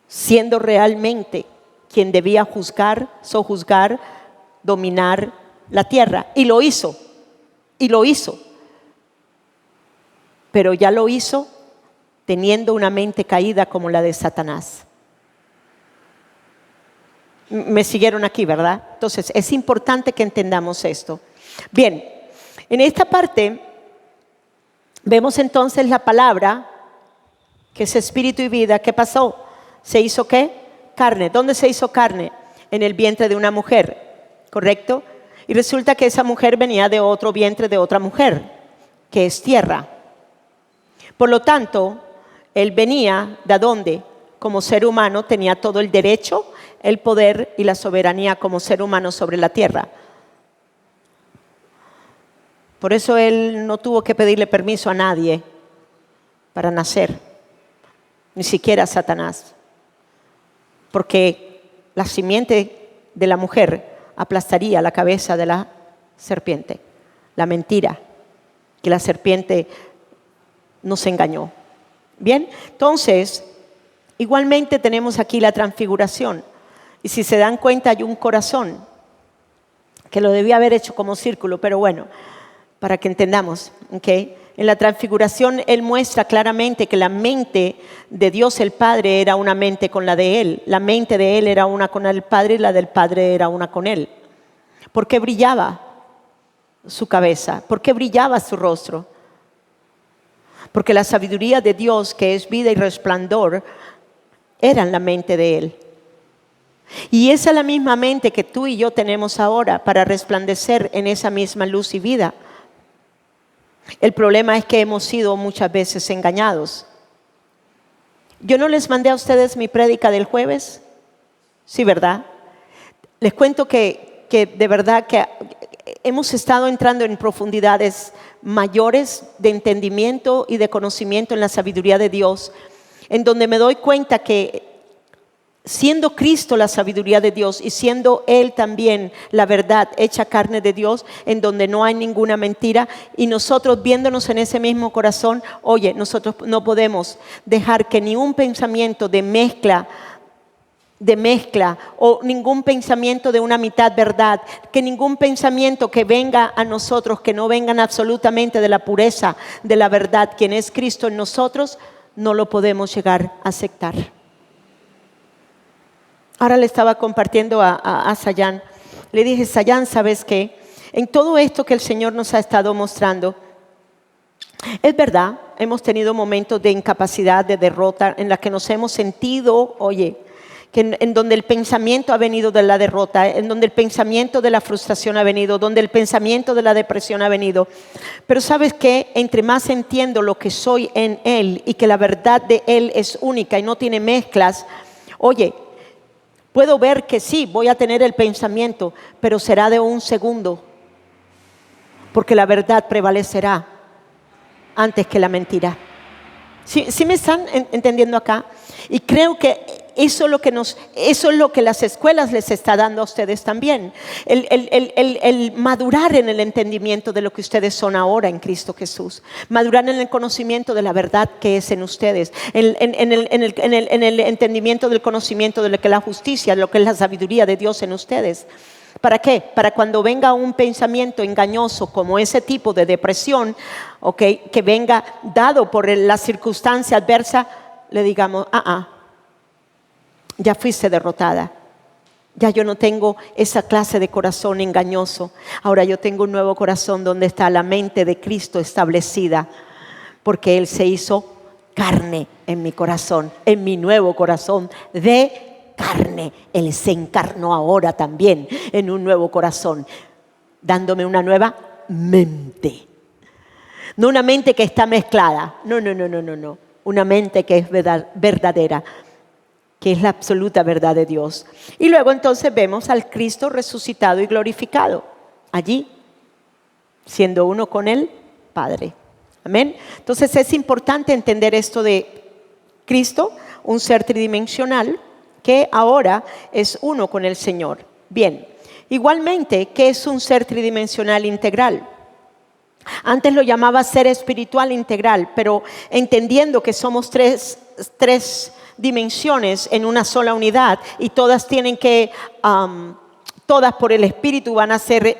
siendo realmente quien debía juzgar, sojuzgar, dominar la tierra. Y lo hizo. Pero ya lo hizo teniendo una mente caída como la de Satanás. Me siguieron aquí, ¿verdad? Entonces, es importante que entendamos esto. Bien, en esta parte vemos entonces la palabra, que es espíritu y vida. ¿Qué pasó? ¿Se hizo qué? Carne. ¿Dónde se hizo carne? En el vientre de una mujer, ¿correcto? Y resulta que esa mujer venía de otro vientre de otra mujer, que es tierra. Por lo tanto, él venía, ¿de dónde? Como ser humano tenía todo el derecho, el poder y la soberanía como ser humano sobre la tierra. Por eso él no tuvo que pedirle permiso a nadie para nacer, ni siquiera a Satanás. Porque la simiente de la mujer aplastaría la cabeza de la serpiente. La mentira, que la serpiente nos engañó. Bien, entonces, igualmente tenemos aquí la transfiguración. Y si se dan cuenta hay un corazón, que lo debía haber hecho como círculo, pero bueno, para que entendamos, ¿ok? En la transfiguración Él muestra claramente que la mente de Dios el Padre era una mente con la de Él. La mente de Él era una con el Padre y la del Padre era una con Él. ¿Por qué brillaba su cabeza? ¿Por qué brillaba su rostro? Porque la sabiduría de Dios, que es vida y resplandor, era en la mente de Él. Y esa es la misma mente que tú y yo tenemos ahora para resplandecer en esa misma luz y vida. El problema es que hemos sido muchas veces engañados. Yo no les mandé a ustedes mi prédica del jueves, sí, ¿verdad? Les cuento que de verdad que hemos estado entrando en profundidades mayores de entendimiento y de conocimiento en la sabiduría de Dios, en donde me doy cuenta que siendo Cristo la sabiduría de Dios y siendo Él también la verdad hecha carne de Dios, en donde no hay ninguna mentira, y nosotros viéndonos en ese mismo corazón, oye, nosotros no podemos dejar que ni un pensamiento de mezcla o ningún pensamiento de una mitad verdad, que ningún pensamiento que venga a nosotros, que no vengan absolutamente de la pureza de la verdad, quien es Cristo en nosotros, no lo podemos llegar a aceptar. Ahora le estaba compartiendo a Sayan. Le dije, Sayan, ¿sabes qué? En todo esto que el Señor nos ha estado mostrando, es verdad, hemos tenido momentos de incapacidad, de derrota, en la que nos hemos sentido, oye, que en donde el pensamiento ha venido de la derrota, en donde el pensamiento de la frustración ha venido, donde el pensamiento de la depresión ha venido. Pero ¿sabes qué? Entre más entiendo lo que soy en Él y que la verdad de Él es única y no tiene mezclas, oye, puedo ver que sí, voy a tener el pensamiento, pero será de un segundo, porque la verdad prevalecerá antes que la mentira. ¿Sí me están entendiendo acá? Y creo que eso es lo que las escuelas les está dando a ustedes también. El madurar en el entendimiento de lo que ustedes son ahora en Cristo Jesús. Madurar en el conocimiento de la verdad que es en ustedes. En el entendimiento del conocimiento de lo que es la justicia, de lo que es la sabiduría de Dios en ustedes. ¿Para qué? Para cuando venga un pensamiento engañoso como ese tipo de depresión, okay, que venga dado por la circunstancia adversa, le digamos, ya fuiste derrotada. Ya yo no tengo esa clase de corazón engañoso. Ahora yo tengo un nuevo corazón donde está la mente de Cristo establecida, porque Él se hizo carne en mi corazón, en mi nuevo corazón de carne. Él se encarnó ahora también en un nuevo corazón, dándome una nueva mente. No una mente que está mezclada, no. Una mente que es verdadera, que es la absoluta verdad de Dios. Y luego entonces vemos al Cristo resucitado y glorificado, allí, siendo uno con el Padre. Amén. Entonces es importante entender esto de Cristo, un ser tridimensional, que ahora es uno con el Señor. Bien, igualmente, ¿qué es un ser tridimensional integral? Antes lo llamaba ser espiritual integral, pero entendiendo que somos tres dimensiones en una sola unidad y todas tienen que, todas por el Espíritu van a ser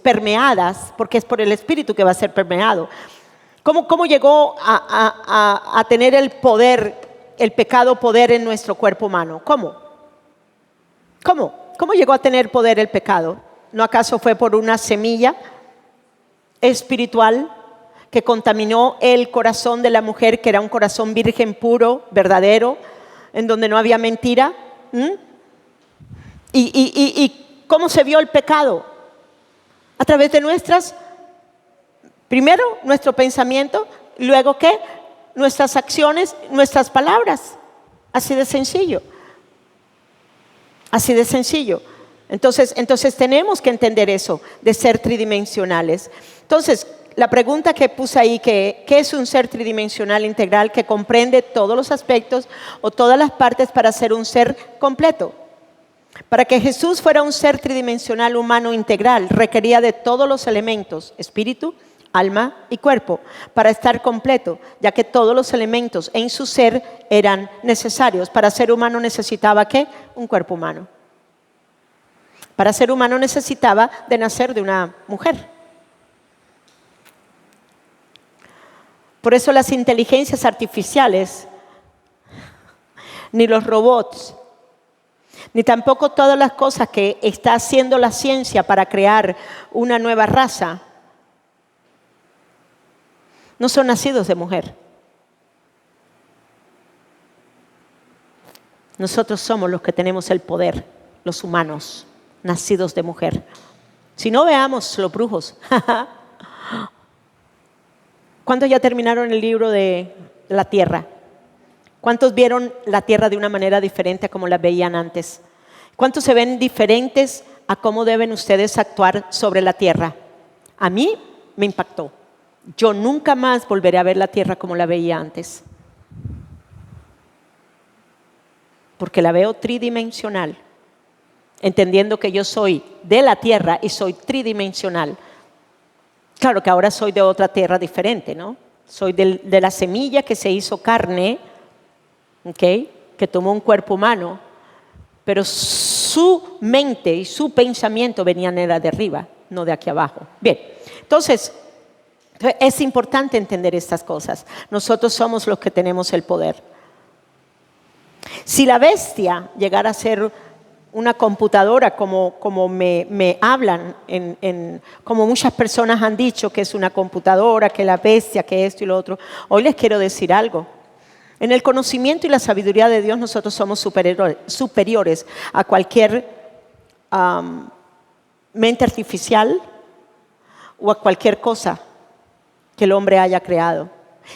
permeadas, porque es por el Espíritu que va a ser permeado. ¿Cómo llegó a tener el poder, el pecado poder en nuestro cuerpo humano? ¿Cómo llegó a tener poder el pecado? ¿No acaso fue por una semilla espiritual que contaminó el corazón de la mujer, que era un corazón virgen puro, verdadero, en donde no había mentira? ¿Y cómo se vio el pecado? A través de primero nuestro pensamiento, luego ¿qué? Nuestras acciones, nuestras palabras. Así de sencillo. Así de sencillo. Entonces tenemos que entender eso, de ser tridimensionales. Entonces, la pregunta que puse ahí, ¿qué es un ser tridimensional integral que comprende todos los aspectos o todas las partes para ser un ser completo? Para que Jesús fuera un ser tridimensional humano integral, requería de todos los elementos, espíritu, alma y cuerpo, para estar completo, ya que todos los elementos en su ser eran necesarios. Para ser humano necesitaba ¿qué? Un cuerpo humano. Para ser humano necesitaba de nacer de una mujer. Por eso las inteligencias artificiales, ni los robots, ni tampoco todas las cosas que está haciendo la ciencia para crear una nueva raza, no son nacidos de mujer. Nosotros somos los que tenemos el poder, los humanos, nacidos de mujer. Si no, veamos los brujos. ¿Cuántos ya terminaron el libro de la tierra? ¿Cuántos vieron la tierra de una manera diferente a como la veían antes? ¿Cuántos se ven diferentes a cómo deben ustedes actuar sobre la tierra? A mí me impactó. Yo nunca más volveré a ver la tierra como la veía antes. Porque la veo tridimensional, entendiendo que yo soy de la tierra y soy tridimensional. Claro que ahora soy de otra tierra diferente, ¿no? Soy de la semilla que se hizo carne, ¿okay? Que tomó un cuerpo humano, pero su mente y su pensamiento venían era de arriba, no de aquí abajo. Bien, entonces es importante entender estas cosas. Nosotros somos los que tenemos el poder. Si la bestia llegara a ser una computadora, como me hablan, como muchas personas han dicho que es una computadora, que la bestia, que esto y lo otro. Hoy les quiero decir algo. En el conocimiento y la sabiduría de Dios nosotros somos superiores a cualquier mente artificial o a cualquier cosa que el hombre haya creado.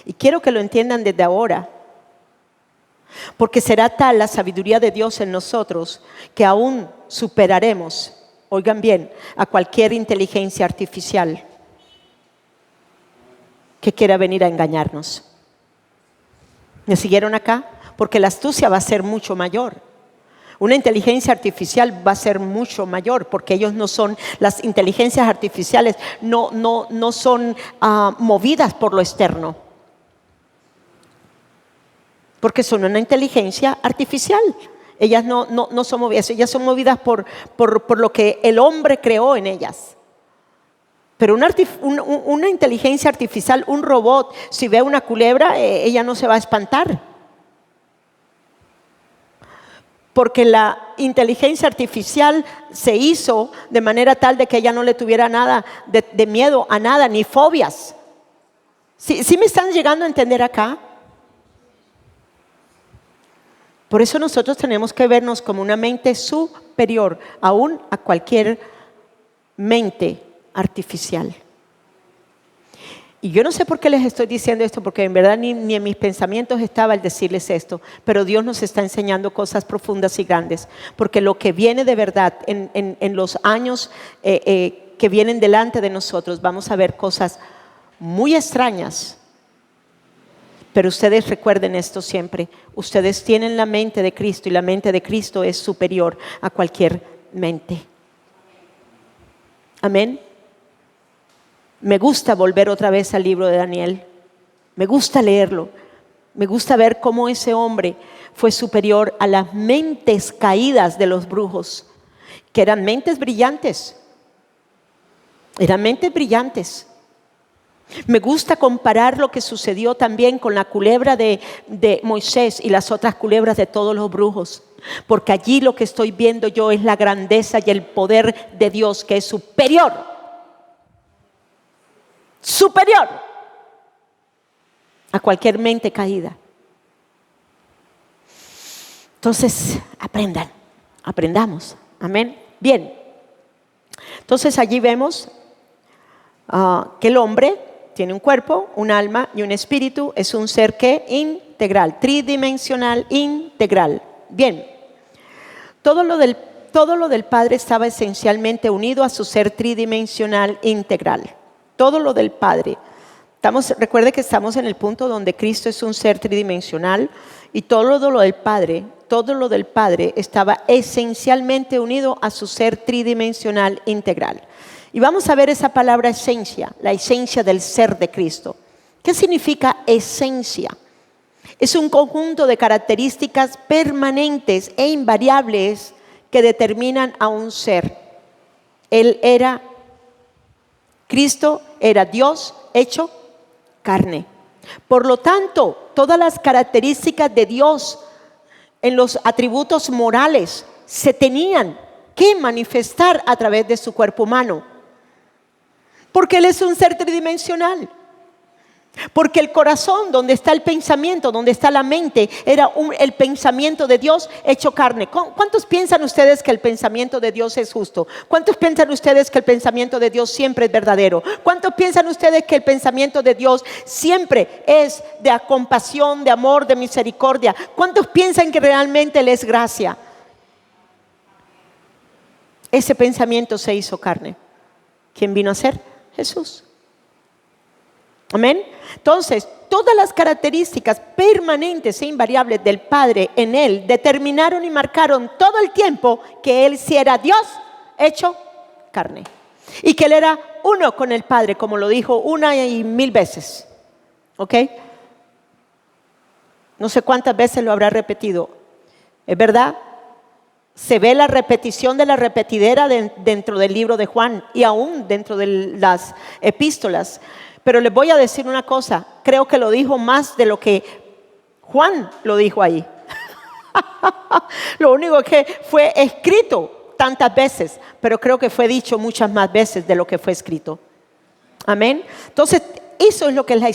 Y quiero que lo entiendan desde ahora. Porque será tal la sabiduría de Dios en nosotros que aún superaremos, oigan bien, a cualquier inteligencia artificial que quiera venir a engañarnos. ¿Me siguieron acá? Porque la astucia va a ser mucho mayor. Una inteligencia artificial va a ser mucho mayor porque ellos no son, las inteligencias artificiales no son movidas por lo externo. Porque son una inteligencia artificial. Ellas no son movidas, ellas son movidas por lo que el hombre creó en ellas. Pero una inteligencia artificial, un robot, si ve una culebra, ella no se va a espantar. Porque la inteligencia artificial se hizo de manera tal de que ella no le tuviera nada de miedo a nada, ni fobias. ¿Sí me están llegando a entender acá? Por eso nosotros tenemos que vernos como una mente superior aún a cualquier mente artificial. Y yo no sé por qué les estoy diciendo esto, porque en verdad ni en mis pensamientos estaba el decirles esto, pero Dios nos está enseñando cosas profundas y grandes, porque lo que viene de verdad en los años que vienen delante de nosotros, vamos a ver cosas muy extrañas, Pero ustedes recuerden esto siempre. Ustedes tienen la mente de Cristo y la mente de Cristo es superior a cualquier mente. Amén. Me gusta volver otra vez al libro de Daniel. Me gusta leerlo. Me gusta ver cómo ese hombre fue superior a las mentes caídas de los brujos, que eran mentes brillantes. Eran mentes brillantes. Me gusta comparar lo que sucedió también con la culebra de Moisés y las otras culebras de todos los brujos. Porque allí lo que estoy viendo yo es la grandeza y el poder de Dios, que es superior. Superior a cualquier mente caída. Entonces, aprendamos. Amén. Bien. Entonces allí vemos que el hombre tiene un cuerpo, un alma y un espíritu. Es un ser que integral, tridimensional, integral. Bien. Todo lo del Padre estaba esencialmente unido a su ser tridimensional integral. Todo lo del Padre. Recuerde que estamos en el punto donde Cristo es un ser tridimensional y todo lo del Padre estaba esencialmente unido a su ser tridimensional integral. Y vamos a ver esa palabra esencia, la esencia del ser de Cristo. ¿Qué significa esencia? Es un conjunto de características permanentes e invariables que determinan a un ser. Cristo era Dios hecho carne. Por lo tanto, todas las características de Dios en los atributos morales se tenían que manifestar a través de su cuerpo humano. Porque Él es un ser tridimensional. Porque el corazón, donde está el pensamiento, donde está la mente, era el pensamiento de Dios hecho carne. ¿Cuántos piensan ustedes que el pensamiento de Dios es justo? ¿Cuántos piensan ustedes que el pensamiento de Dios siempre es verdadero? ¿Cuántos piensan ustedes que el pensamiento de Dios siempre es de compasión, de amor, de misericordia? ¿Cuántos piensan que realmente Él es gracia? Ese pensamiento se hizo carne. ¿Quién vino a ser? Jesús. Amén. Entonces, todas las características permanentes e invariables del Padre en Él determinaron y marcaron todo el tiempo que Él sí era Dios hecho carne. Y que Él era uno con el Padre, como lo dijo 1,000 veces. ¿Ok? No sé cuántas veces lo habrá repetido. ¿Es verdad? Se ve la repetición de la repetidera dentro del libro de Juan y aún dentro de las epístolas. Pero les voy a decir una cosa, creo que lo dijo más de lo que Juan lo dijo ahí. Lo único que fue escrito tantas veces, pero creo que fue dicho muchas más veces de lo que fue escrito. Amén. Entonces, eso es lo que es la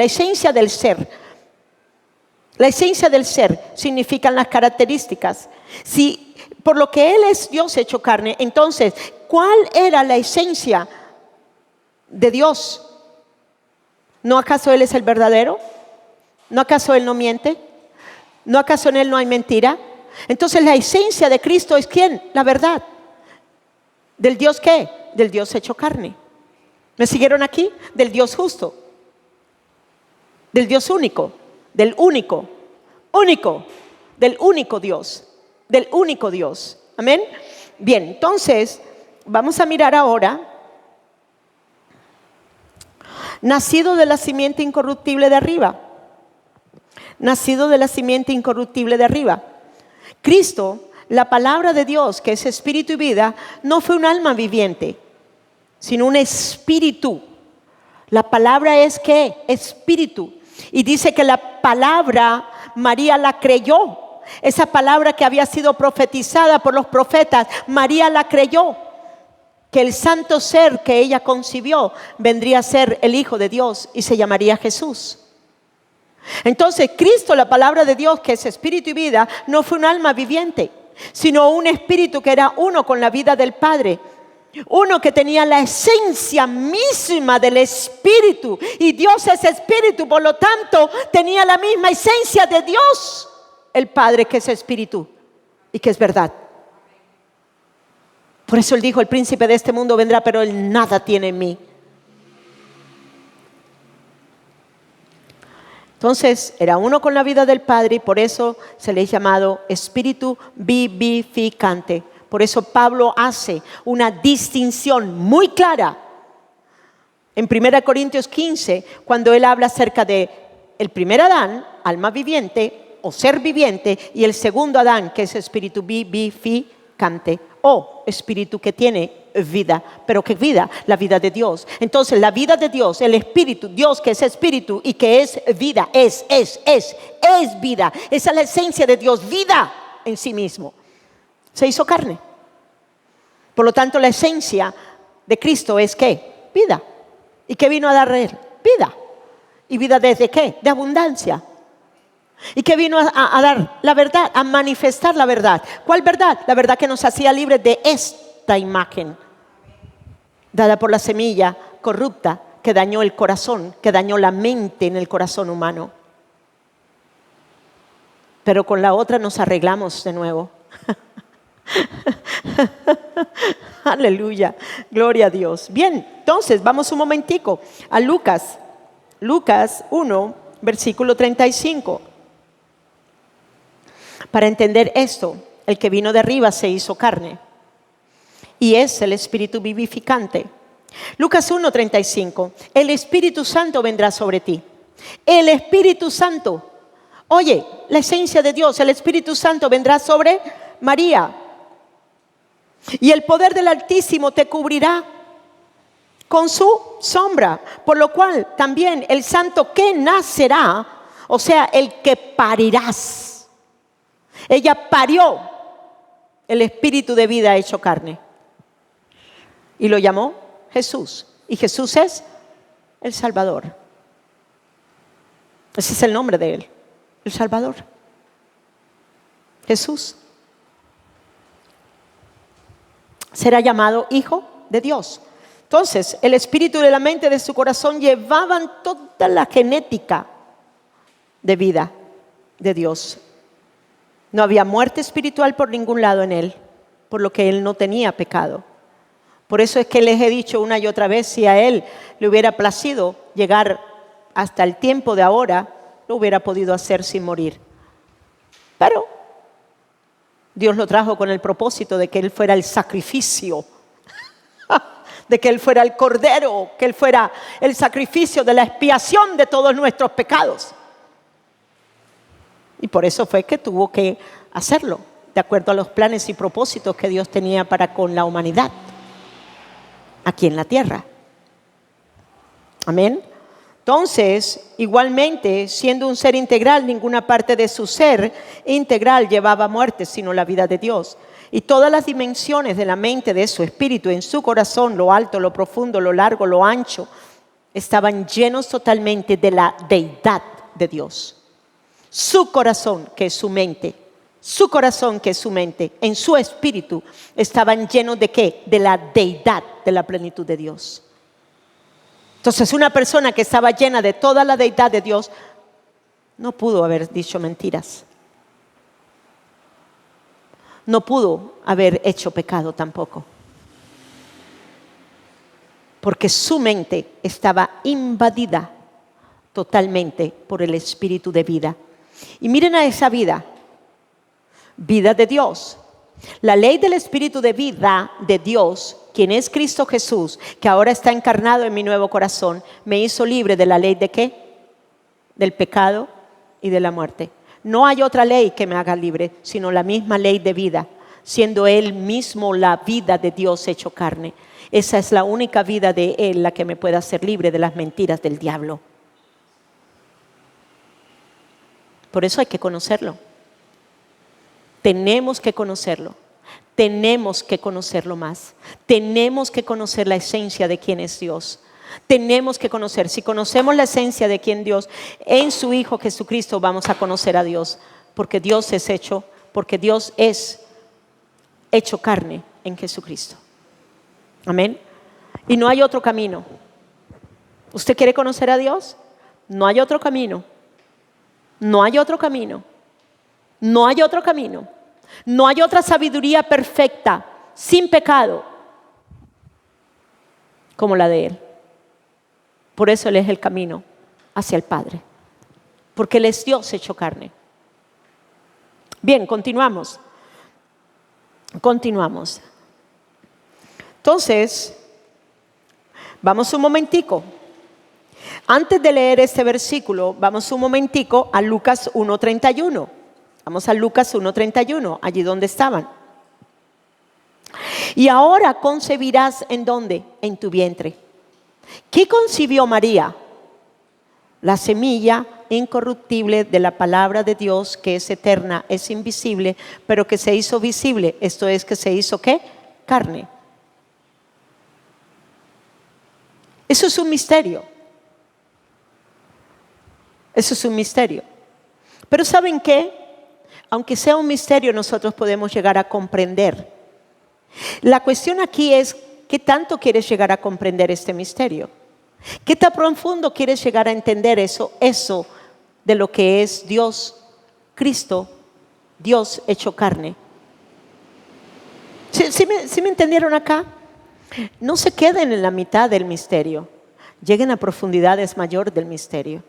esencia del ser. La esencia del ser significan las características. Si por lo que Él es Dios hecho carne, entonces, ¿cuál era la esencia de Dios? ¿No acaso Él es el verdadero? ¿No acaso Él no miente? ¿No acaso en Él no hay mentira? Entonces la esencia de Cristo es ¿quién? La verdad. ¿Del Dios qué? Del Dios hecho carne. ¿Me siguieron aquí? Del Dios justo. Del Dios único. Del único Dios. Del único Dios. Amén. Bien, entonces vamos a mirar ahora. Nacido de la simiente incorruptible de arriba. Nacido de la simiente incorruptible de arriba. Cristo, la palabra de Dios, que es espíritu y vida, no fue un alma viviente, sino un espíritu. La palabra es ¿qué? Espíritu. Y dice que la palabra María la creyó. Esa palabra que había sido profetizada por los profetas, María la creyó. Que el santo ser que ella concibió vendría a ser el Hijo de Dios y se llamaría Jesús. Entonces Cristo, la palabra de Dios, que es espíritu y vida, no fue un alma viviente, sino un espíritu que era uno con la vida del Padre. Uno que tenía la esencia misma del espíritu. Y Dios es espíritu, por lo tanto tenía la misma esencia de Dios, el Padre, que es espíritu y que es verdad. Por eso Él dijo, el príncipe de este mundo vendrá, pero Él nada tiene en mí. Entonces, era uno con la vida del Padre y por eso se le ha llamado espíritu vivificante. Por eso Pablo hace una distinción muy clara en 1 Corintios 15, cuando él habla acerca de el primer Adán, alma viviente o ser viviente, y el segundo Adán, que es espíritu vivificante o espíritu que tiene vida. ¿Pero qué vida? La vida de Dios. Entonces la vida de Dios, el espíritu, Dios que es espíritu y que es vida, es vida. Esa es la esencia de Dios, vida en sí mismo. Se hizo carne. Por lo tanto, la esencia de Cristo es ¿qué? Vida. ¿Y qué vino a dar él? Vida. ¿Y vida desde qué? De abundancia. ¿Y qué vino a dar? La verdad, a manifestar la verdad. ¿Cuál verdad? La verdad que nos hacía libres de esta imagen dada por la semilla corrupta que dañó el corazón, que dañó la mente en el corazón humano. Pero con la otra nos arreglamos de nuevo. Aleluya, gloria a Dios. Bien, entonces vamos un momentico a Lucas 1, versículo 35. Para entender esto, el que vino de arriba se hizo carne y es el Espíritu vivificante. Lucas 1, 35. El Espíritu Santo vendrá sobre ti. El Espíritu Santo. Oye, la esencia de Dios, el Espíritu Santo vendrá sobre María. Y el poder del Altísimo te cubrirá con su sombra. Por lo cual también el santo que nacerá, o sea, el que parirás. Ella parió el espíritu de vida hecho carne. Y lo llamó Jesús. Y Jesús es el Salvador. Ese es el nombre de él, el Salvador. Jesús. Será llamado Hijo de Dios. Entonces, el espíritu de la mente de su corazón llevaban toda la genética de vida de Dios. No había muerte espiritual por ningún lado en él, por lo que él no tenía pecado. Por eso es que les he dicho una y otra vez, si a él le hubiera placido llegar hasta el tiempo de ahora, lo hubiera podido hacer sin morir. Pero Dios lo trajo con el propósito de que él fuera el sacrificio, de que él fuera el cordero, que él fuera el sacrificio de la expiación de todos nuestros pecados. Y por eso fue que tuvo que hacerlo, de acuerdo a los planes y propósitos que Dios tenía para con la humanidad, aquí en la tierra. Amén. Entonces, igualmente, siendo un ser integral, ninguna parte de su ser integral llevaba muerte, sino la vida de Dios. Y todas las dimensiones de la mente, de su espíritu, en su corazón, lo alto, lo profundo, lo largo, lo ancho, estaban llenos totalmente de la deidad de Dios. Su corazón, que es su mente, en su espíritu, estaban llenos ¿de qué? De la deidad, de la plenitud de Dios. Entonces, una persona que estaba llena de toda la deidad de Dios no pudo haber dicho mentiras. No pudo haber hecho pecado tampoco. Porque su mente estaba invadida totalmente por el espíritu de vida. Y miren a esa vida de Dios. La ley del espíritu de vida de Dios, quien es Cristo Jesús, que ahora está encarnado en mi nuevo corazón, me hizo libre de la ley ¿de qué? Del pecado y de la muerte. No hay otra ley que me haga libre, sino la misma ley de vida, siendo Él mismo la vida de Dios hecho carne. Esa es la única vida de Él la que me puede hacer libre de las mentiras del diablo. Por eso hay que conocerlo. Tenemos que conocerlo. Tenemos que conocerlo más. Tenemos que conocer la esencia de quién es Dios. Tenemos que conocer. Si conocemos la esencia de quién Dios, en su Hijo Jesucristo vamos a conocer a Dios. Porque Dios es hecho carne en Jesucristo. Amén. Y no hay otro camino. ¿Usted quiere conocer a Dios? No hay otro camino. No hay otro camino. No hay otro camino. No hay otra sabiduría perfecta, sin pecado, como la de Él. Por eso Él es el camino hacia el Padre. porque Él es Dios hecho carne. Bien, continuamos. Entonces, vamos un momentico. Antes de leer este versículo, vamos un momentico a Lucas 1:31. Vamos a Lucas 1:31, allí donde estaban. Y ahora concebirás, ¿en dónde? En tu vientre. ¿Qué concibió María? La semilla incorruptible de la palabra de Dios, que es eterna, es invisible, pero que se hizo visible. Esto es, que se hizo ¿qué? Carne. Eso es un misterio. Eso es un misterio. Pero ¿saben qué? Aunque sea un misterio, nosotros podemos llegar a comprender. La cuestión aquí es, ¿qué tanto quieres llegar a comprender este misterio? ¿Qué tan profundo quieres llegar a entender eso de lo que es Dios, Cristo, Dios hecho carne? ¿Sí me entendieron acá? No se queden en la mitad del misterio, lleguen a profundidades mayores del misterio.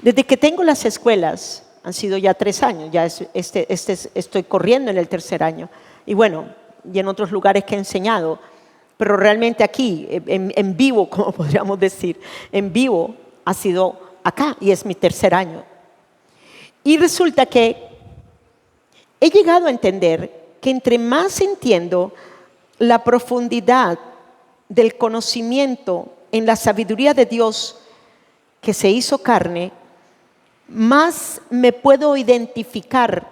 Desde que tengo las escuelas, han sido ya 3 años, ya estoy corriendo en el 3er año. Y bueno, y en otros lugares que he enseñado, pero realmente aquí, en vivo, como podríamos decir, en vivo ha sido acá y es mi 3er año. Y resulta que he llegado a entender que entre más entiendo la profundidad del conocimiento en la sabiduría de Dios que se hizo carne, más me puedo identificar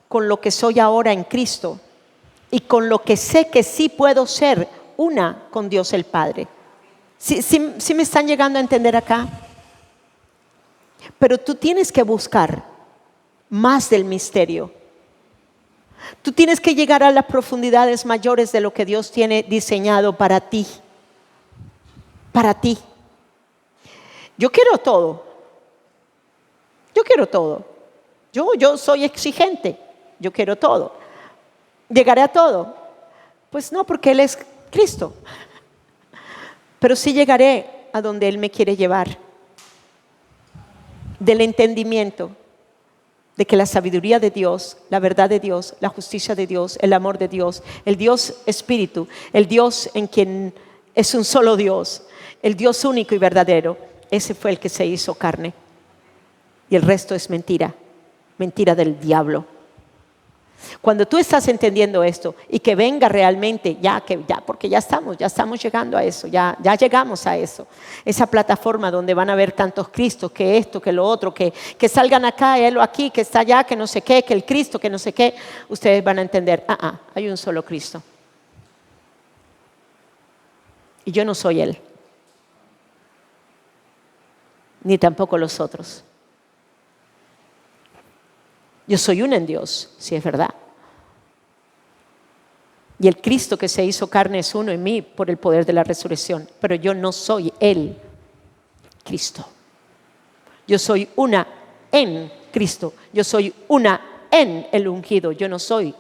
con lo que soy ahora en Cristo y con lo que sé que sí puedo ser una con Dios el Padre. ¿Sí me están llegando a entender acá? Pero tú tienes que buscar más del misterio. Tú tienes que llegar a las profundidades mayores de lo que Dios tiene diseñado para ti. Para ti. Yo quiero todo. Yo soy exigente. Yo quiero todo. ¿Llegaré a todo? Pues no, porque Él es Cristo. Pero sí llegaré a donde Él me quiere llevar. Del entendimiento de que la sabiduría de Dios, la verdad de Dios, la justicia de Dios, el amor de Dios, el Dios Espíritu, el Dios en quien es un solo Dios, el Dios único y verdadero, ese fue el que se hizo carne. Y el resto es mentira, mentira del diablo. Cuando tú estás entendiendo esto y que venga realmente, porque ya estamos llegando a eso, ya llegamos a eso, esa plataforma donde van a haber tantos Cristos, que esto, que lo otro, que salgan acá, él o aquí, que está allá, que no sé qué, que el Cristo, que no sé qué, ustedes van a entender, hay un solo Cristo. Y yo no soy Él, ni tampoco los otros. Yo soy una en Dios, si es verdad. Y el Cristo que se hizo carne es uno en mí por el poder de la resurrección. Pero yo no soy el Cristo. Yo soy una en Cristo. Yo soy una en el ungido. Yo no soy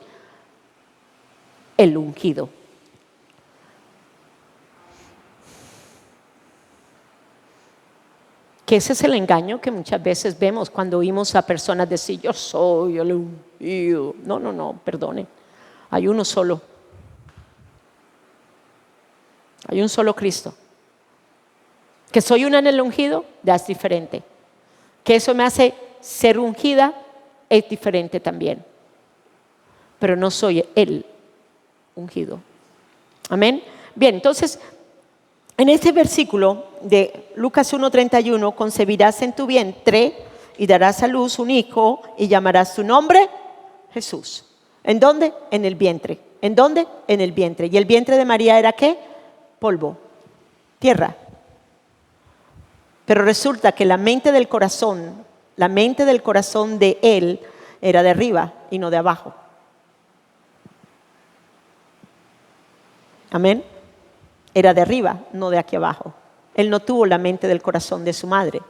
el ungido. Que ese es el engaño que muchas veces vemos cuando oímos a personas decir, yo soy el ungido. No, perdone. Hay uno solo. Hay un solo Cristo. Que soy una en el ungido, ya es diferente. Que eso me hace ser ungida, es diferente también. Pero no soy el ungido. Amén. Bien, entonces, en este versículo de Lucas 1:31, concebirás en tu vientre y darás a luz un hijo y llamarás su nombre Jesús. ¿En dónde? En el vientre. ¿En dónde? En el vientre. ¿Y el vientre de María era qué? Polvo, tierra. Pero resulta que la mente del corazón de Él era de arriba y no de abajo. Amén. Era de arriba, no de aquí abajo. Él no tuvo la mente del corazón de su madre.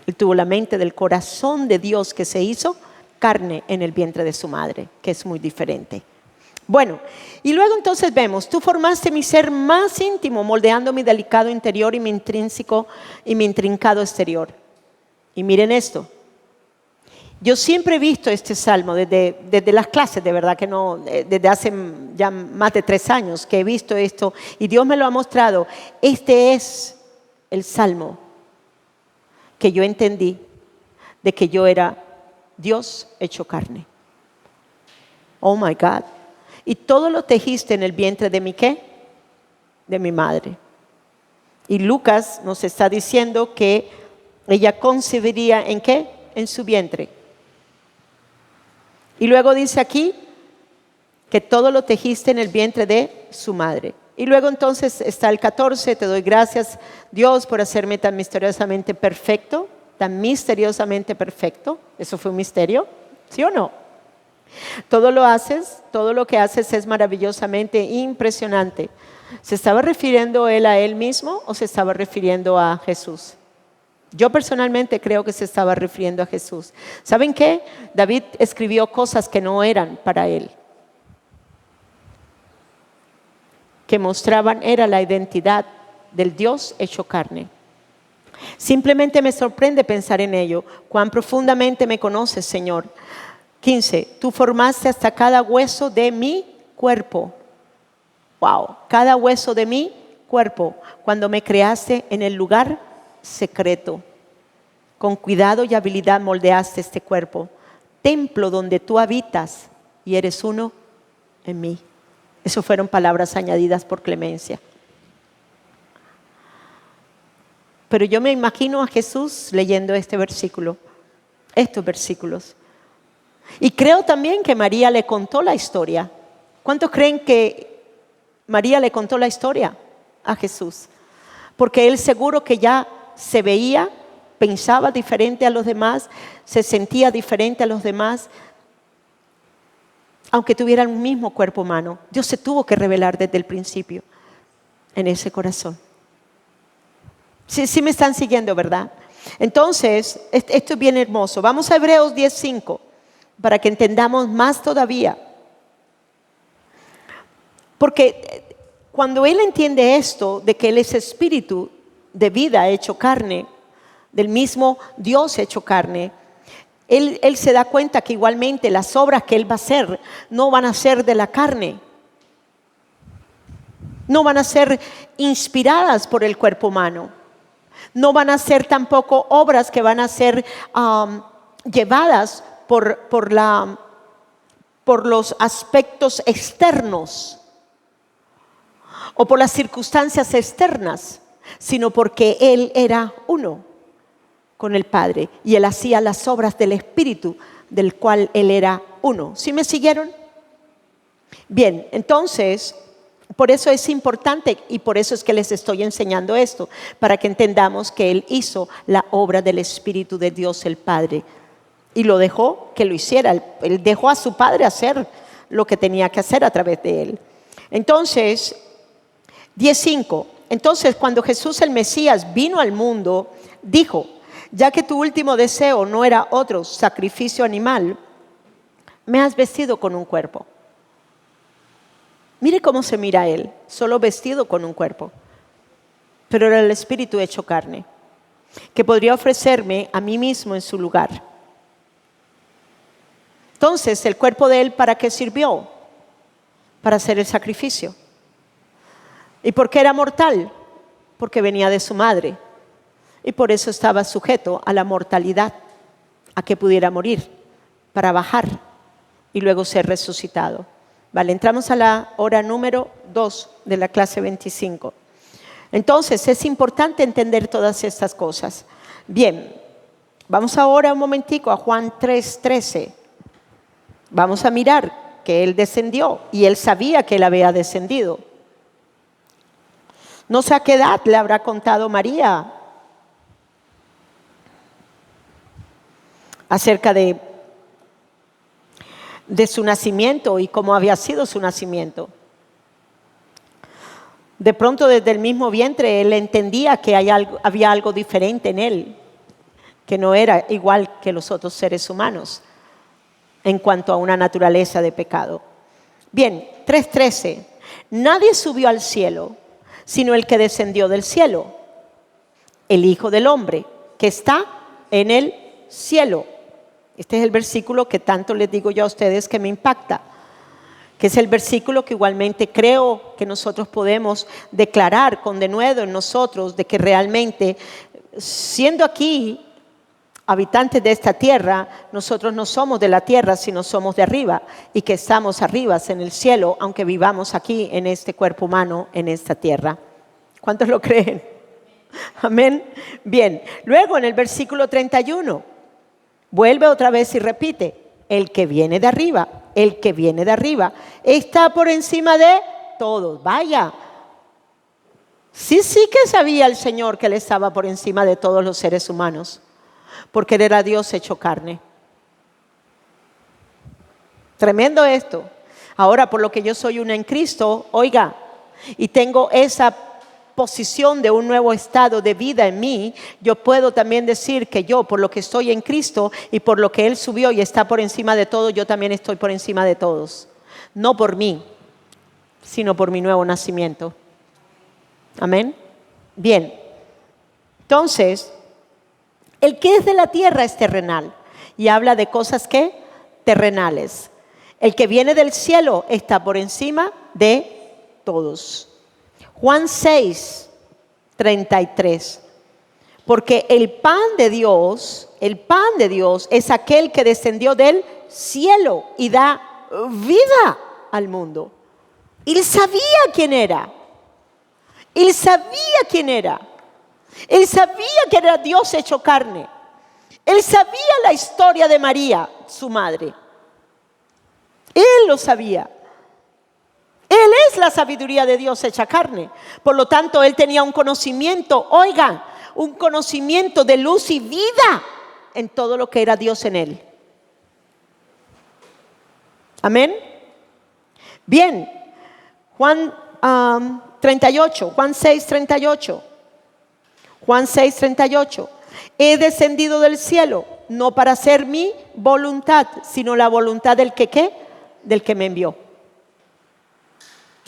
Él tuvo la mente del corazón de Dios que se hizo carne en el vientre de su madre, que es muy diferente. Bueno, y luego entonces vemos, tú formaste mi ser más íntimo, moldeando mi delicado interior y mi intrínseco y mi intrincado exterior. Y miren esto. Yo siempre he visto este salmo desde las clases, de verdad que no, desde hace ya más de 3 años que he visto esto y Dios me lo ha mostrado. Este es el salmo que yo entendí de que yo era Dios hecho carne. Oh my God. Y todo lo tejiste en el vientre de mi ¿qué? De mi madre. Y Lucas nos está diciendo que ella concebiría ¿en qué? En su vientre. Y luego dice aquí que todo lo tejiste en el vientre de su madre. Y luego entonces está el 14, te doy gracias Dios por hacerme tan misteriosamente perfecto, tan misteriosamente perfecto. Eso fue un misterio, ¿sí o no? Todo lo que haces es maravillosamente impresionante. ¿Se estaba refiriendo él a él mismo o se estaba refiriendo a Jesús? Yo personalmente creo que se estaba refiriendo a Jesús. ¿Saben qué? David escribió cosas que no eran para él, que mostraban era la identidad del Dios hecho carne. Simplemente me sorprende pensar en ello. Cuán profundamente me conoces, Señor. 15. Tú formaste hasta cada hueso de mi cuerpo. Wow, cada hueso de mi cuerpo. Cuando me creaste en el lugar secreto. Con cuidado y habilidad moldeaste este cuerpo. Templo donde tú habitas y eres uno en mí. Eso fueron palabras añadidas por Clemencia. Pero yo me imagino a Jesús leyendo este versículo, estos versículos. Y creo también que María le contó la historia. ¿Cuántos creen que María le contó la historia a Jesús? Porque él seguro que ya se veía, pensaba diferente a los demás, se sentía diferente a los demás, aunque tuviera el mismo cuerpo humano. Dios se tuvo que revelar desde el principio en ese corazón. Sí me están siguiendo, ¿verdad? Entonces, esto es bien hermoso. Vamos a Hebreos 10:5 para que entendamos más todavía. Porque cuando él entiende esto, de que él es espíritu de vida hecho carne, del mismo Dios hecho carne, él se da cuenta que igualmente las obras que él va a hacer no van a ser de la carne. No van a ser inspiradas por el cuerpo humano. No van a ser tampoco obras que van a ser llevadas por los aspectos externos o por las circunstancias externas, sino porque Él era uno con el Padre y Él hacía las obras del Espíritu del cual Él era uno. ¿Sí me siguieron? Bien, entonces, por eso es importante y por eso es que les estoy enseñando esto, para que entendamos que Él hizo la obra del Espíritu de Dios el Padre y lo dejó que lo hiciera. Él dejó a su Padre hacer lo que tenía que hacer a través de Él. Entonces, 10:5. Entonces, cuando Jesús el Mesías vino al mundo, dijo: ya que tu último deseo no era otro sacrificio animal, me has vestido con un cuerpo. Mire cómo se mira Él, solo vestido con un cuerpo. Pero era el Espíritu hecho carne, que podría ofrecerme a mí mismo en su lugar. Entonces, ¿el cuerpo de Él para qué sirvió? Para hacer el sacrificio. ¿Y por qué era mortal? Porque venía de su madre. Y por eso estaba sujeto a la mortalidad, a que pudiera morir, para bajar y luego ser resucitado. Vale, entramos a la hora número 2 de la clase 25. Entonces, es importante entender todas estas cosas. Bien, vamos ahora un momentico a Juan 3:13. Vamos a mirar que Él descendió y Él sabía que Él había descendido. No sé a qué edad le habrá contado María acerca de su nacimiento y cómo había sido su nacimiento. De pronto, desde el mismo vientre, él entendía que había algo diferente en él, que no era igual que los otros seres humanos en cuanto a una naturaleza de pecado. Bien, 3:13. Nadie subió al cielo, sino el que descendió del cielo, el Hijo del Hombre, que está en el cielo. Este es el versículo que tanto les digo yo a ustedes que me impacta, que es el versículo que igualmente creo que nosotros podemos declarar con denuedo en nosotros, de que realmente, siendo aquí habitantes de esta tierra, nosotros no somos de la tierra, sino somos de arriba, y que estamos arriba en el cielo, aunque vivamos aquí en este cuerpo humano, en esta tierra. ¿Cuántos lo creen? Amén. Bien, luego en el versículo 31, vuelve otra vez y repite: el que viene de arriba, el que viene de arriba, está por encima de todos. Vaya, sí que sabía el Señor que Él estaba por encima de todos los seres humanos, porque Él era Dios hecho carne. Tremendo esto. Ahora, por lo que yo soy una en Cristo, oiga, y tengo esa posición de un nuevo estado de vida en mí, yo puedo también decir que yo, por lo que estoy en Cristo y por lo que Él subió y está por encima de todo, yo también estoy por encima de todos. No por mí, sino por mi nuevo nacimiento. Amén. Bien, entonces, el que es de la tierra es terrenal y habla de cosas que terrenales. El que viene del cielo está por encima de todos. Juan 6:33. Porque el pan de Dios es aquel que descendió del cielo y da vida al mundo. Él sabía quién era. Él sabía quién era. Él sabía que era Dios hecho carne. Él sabía la historia de María, su madre. Él lo sabía. Él es la sabiduría de Dios hecha carne. Por lo tanto, Él tenía un conocimiento, oigan, un conocimiento de luz y vida en todo lo que era Dios en Él. Amén. Bien, Juan 38, Juan 6:38. Juan 6:38. He descendido del cielo, no para hacer mi voluntad, sino la voluntad del que ¿qué? Del que me envió.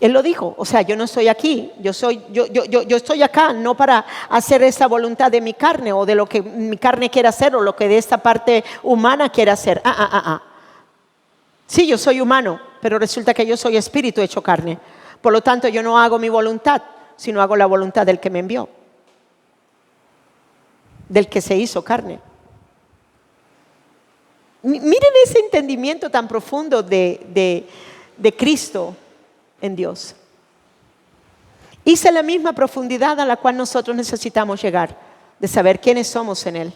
Él lo dijo, o sea, yo no estoy aquí, yo estoy acá no para hacer esa voluntad de mi carne o de lo que mi carne quiere hacer o lo que de esta parte humana quiere hacer. Sí, yo soy humano, pero resulta que yo soy espíritu hecho carne. Por lo tanto, yo no hago mi voluntad, sino hago la voluntad del que me envió, del que se hizo carne. Miren ese entendimiento tan profundo de Cristo en Dios. Hice la misma profundidad a la cual nosotros necesitamos llegar, de saber quiénes somos en Él.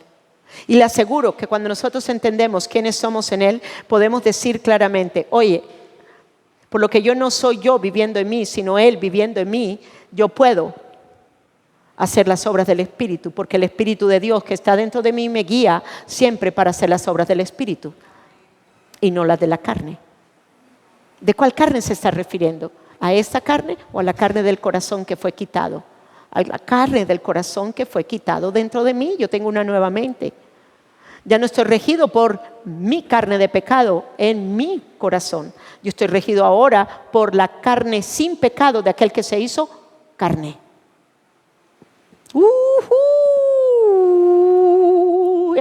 Y le aseguro que cuando nosotros entendemos quiénes somos en Él, podemos decir claramente: oye, por lo que yo no soy yo viviendo en mí, sino Él viviendo en mí, yo puedo hacer las obras del Espíritu, porque el Espíritu de Dios que está dentro de mí me guía siempre para hacer las obras del Espíritu y no las de la carne. ¿De cuál carne se está refiriendo? ¿A esta carne o a la carne del corazón que fue quitado? A la carne del corazón que fue quitado dentro de mí. Yo tengo una nueva mente. Ya no estoy regido por mi carne de pecado en mi corazón. Yo estoy regido ahora por la carne sin pecado de aquel que se hizo carne.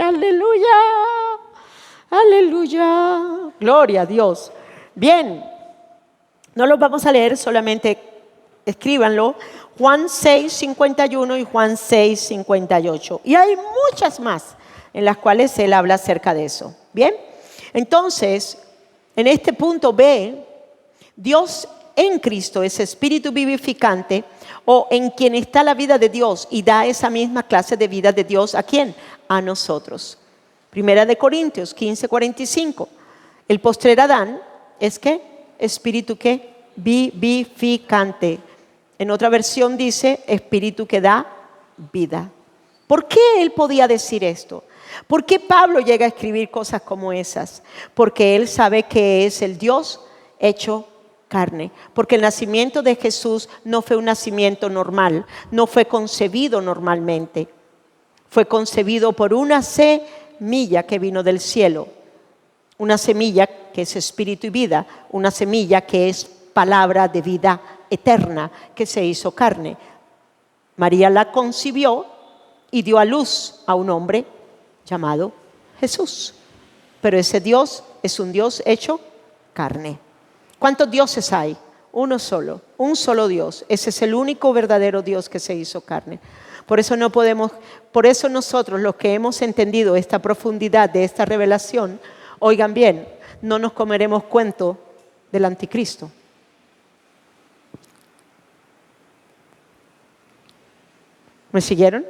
Aleluya, aleluya, gloria a Dios. Bien, no los vamos a leer, solamente escríbanlo. Juan 6:51 y Juan 6:58. Y hay muchas más en las cuales Él habla acerca de eso. Bien, entonces, en este punto B, Dios en Cristo es espíritu vivificante, o en quien está la vida de Dios, y da esa misma clase de vida de Dios ¿a quién? A nosotros. Primera de Corintios 15:45. El postrer Adán es ¿qué? Espíritu que vivificante. En otra versión dice espíritu que da vida. ¿Por qué él podía decir esto? ¿Por qué Pablo llega a escribir cosas como esas? Porque él sabe que es el Dios hecho carne. Porque el nacimiento de Jesús no fue un nacimiento normal, no fue concebido normalmente. Fue concebido por una semilla que vino del cielo. Una semilla que es espíritu y vida, una semilla que es palabra de vida eterna que se hizo carne. María la concibió y dio a luz a un hombre llamado Jesús. Pero ese Dios es un Dios hecho carne. ¿Cuántos dioses hay? Uno solo, un solo Dios. Ese es el único verdadero Dios que se hizo carne. Por eso nosotros los que hemos entendido esta profundidad de esta revelación, oigan bien, no nos comeremos cuento del anticristo. ¿Me siguieron?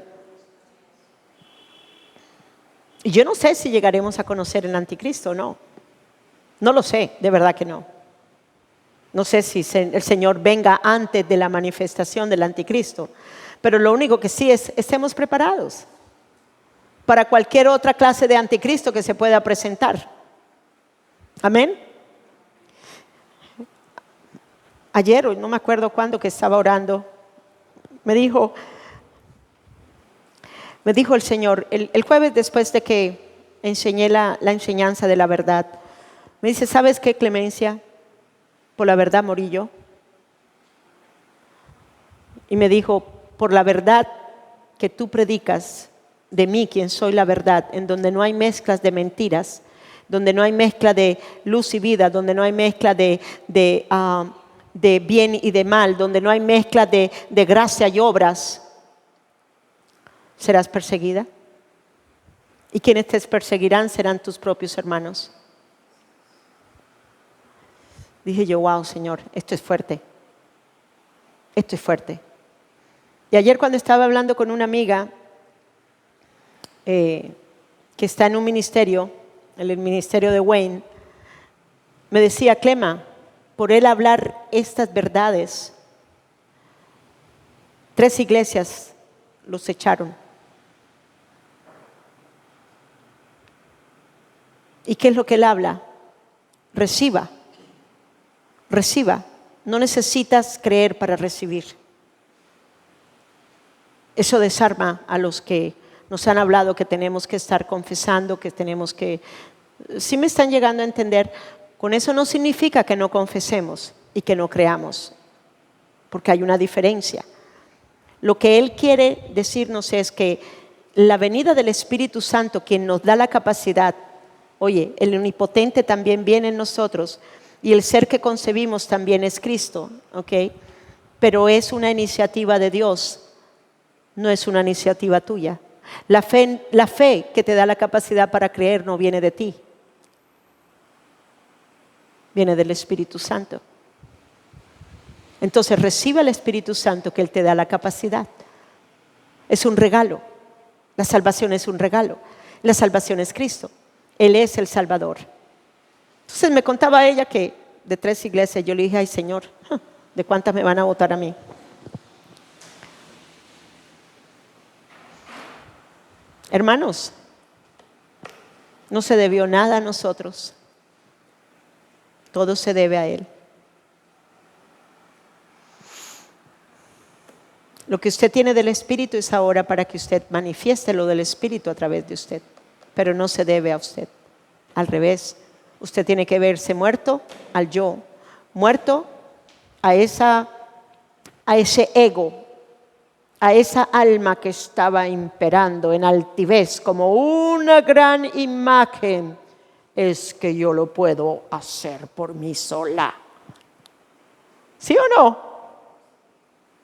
Y yo no sé si llegaremos a conocer el anticristo o no. No lo sé, de verdad que no. No sé si el Señor venga antes de la manifestación del anticristo. Pero lo único que sí es, estemos preparados para cualquier otra clase de anticristo que se pueda presentar. Amén. Ayer, o no me acuerdo cuándo, que estaba orando, me dijo el Señor, el jueves después de que enseñé la enseñanza de la verdad, me dice, ¿sabes qué, Clemencia? Por la verdad morí yo. Y me dijo, por la verdad que tú predicas de mí, quien soy la verdad, en donde no hay mezclas de mentiras, donde no hay mezcla de luz y vida, donde no hay mezcla de bien y de mal, donde no hay mezcla de gracia y obras, serás perseguida. Y quienes te perseguirán serán tus propios hermanos. Dije yo, wow, Señor, esto es fuerte. Esto es fuerte. Y ayer cuando estaba hablando con una amiga que está en un ministerio, el ministerio de Wayne, me decía, Clema, por él hablar estas verdades, 3 iglesias los echaron. ¿Y qué es lo que él habla? Reciba. No necesitas creer para recibir. Eso desarma a los que nos han hablado que tenemos que estar confesando, que tenemos que... Si me están llegando a entender, con eso no significa que no confesemos y que no creamos, porque hay una diferencia. Lo que Él quiere decirnos es que la venida del Espíritu Santo, quien nos da la capacidad, oye, el omnipotente también viene en nosotros, y el ser que concebimos también es Cristo, ¿ok? Pero es una iniciativa de Dios, no es una iniciativa tuya. La fe que te da la capacidad para creer no viene de ti, viene del Espíritu Santo. Entonces recibe el Espíritu Santo que Él te da la capacidad. Es un regalo. La salvación es un regalo. La salvación es Cristo. Él es el Salvador. Entonces me contaba ella que de 3 iglesias, yo le dije, ay Señor, ¿de cuántas me van a votar a mí? Hermanos, no se debió nada a nosotros. Todo se debe a Él. Lo que usted tiene del Espíritu es ahora para que usted manifieste lo del Espíritu a través de usted, pero no se debe a usted. Al revés, usted tiene que verse muerto al yo, muerto a ese ego, a esa alma que estaba imperando en altivez como una gran imagen. Es que yo lo puedo hacer por mí sola. ¿Sí o no?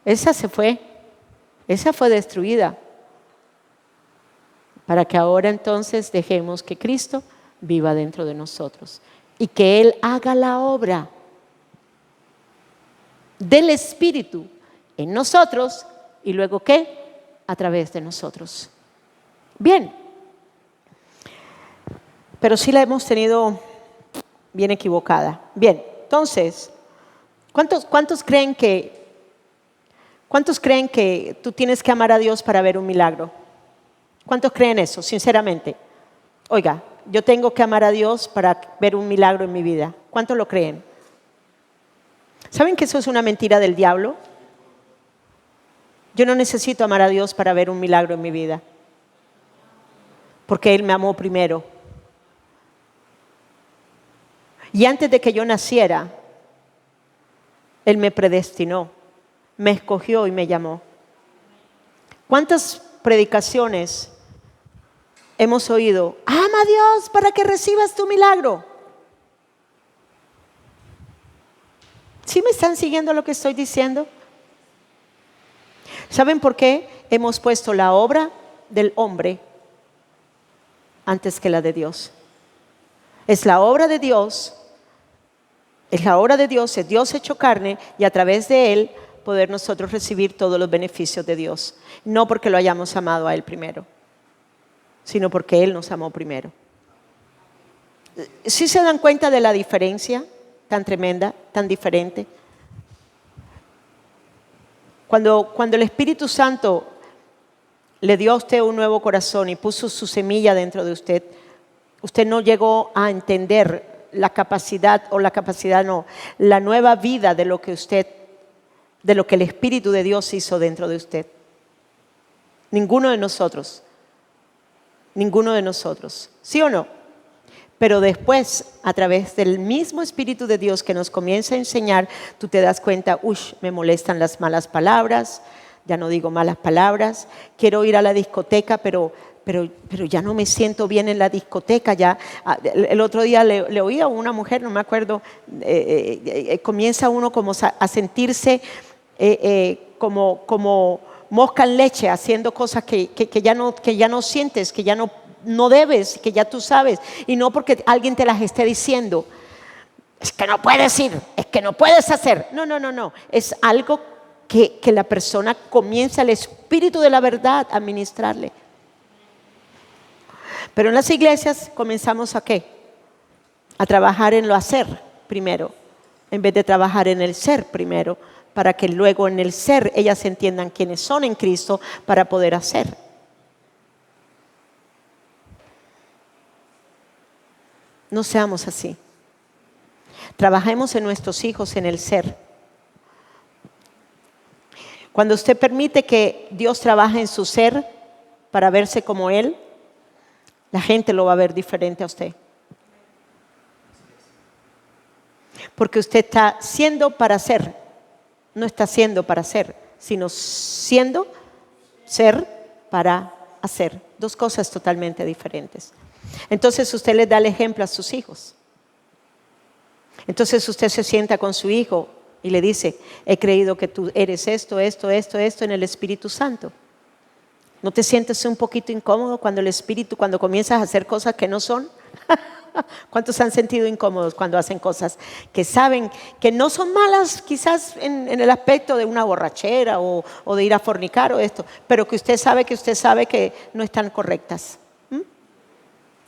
Esa fue destruida. Para que ahora entonces dejemos que Cristo viva dentro de nosotros y que Él haga la obra del Espíritu en nosotros y luego ¿qué? A través de nosotros. Bien, pero sí la hemos tenido bien equivocada. Bien, entonces, ¿cuántos creen que tú tienes que amar a Dios para ver un milagro? ¿Cuántos creen eso, sinceramente? Oiga, yo tengo que amar a Dios para ver un milagro en mi vida. ¿Cuántos lo creen? ¿Saben que eso es una mentira del diablo? Yo no necesito amar a Dios para ver un milagro en mi vida, porque Él me amó primero. Y antes de que yo naciera, Él me predestinó, me escogió y me llamó. ¿Cuántas predicaciones hemos oído? Ama a Dios para que recibas tu milagro. ¿Sí me están siguiendo lo que estoy diciendo? ¿Saben por qué hemos puesto la obra del hombre antes que la de Dios? Es la obra de Dios, es la obra de Dios, es Dios hecho carne y a través de Él poder nosotros recibir todos los beneficios de Dios. No porque lo hayamos amado a Él primero, sino porque Él nos amó primero. ¿Sí se dan cuenta de la diferencia tan tremenda, tan diferente? Cuando el Espíritu Santo le dio a usted un nuevo corazón y puso su semilla dentro de usted, usted no llegó a entender la nueva vida de lo que el Espíritu de Dios hizo dentro de usted. Ninguno de nosotros, ¿sí o no? Pero después, a través del mismo Espíritu de Dios que nos comienza a enseñar, tú te das cuenta, me molestan las malas palabras, ya no digo malas palabras, quiero ir a la discoteca, pero ya no me siento bien en la discoteca. Ya el otro día le oí a una mujer, no me acuerdo, comienza uno como a sentirse como mosca en leche, haciendo cosas que ya no sientes, que ya no debes, que ya tú sabes, y no porque alguien te las esté diciendo. Es que no puedes ir, es que no puedes hacer. No, es algo que la persona comienza, el Espíritu de la verdad, a ministrarle. Pero en las iglesias comenzamos ¿a qué? A trabajar en lo hacer primero, en vez de trabajar en el ser primero, para que luego en el ser ellas entiendan quiénes son en Cristo para poder hacer. No seamos así. Trabajemos en nuestros hijos en el ser. Cuando usted permite que Dios trabaje en su ser para verse como Él, la gente lo va a ver diferente a usted. Porque usted está siendo para ser, no está siendo para ser, sino siendo ser para hacer. Dos cosas totalmente diferentes. Entonces usted les da el ejemplo a sus hijos. Entonces usted se sienta con su hijo y le dice, he creído que tú eres esto en el Espíritu Santo. ¿No te sientes un poquito incómodo cuando comienzas a hacer cosas que no son? ¿Cuántos han sentido incómodos cuando hacen cosas que saben que no son malas, quizás en el aspecto de una borrachera o de ir a fornicar o esto, pero que usted sabe que no están correctas?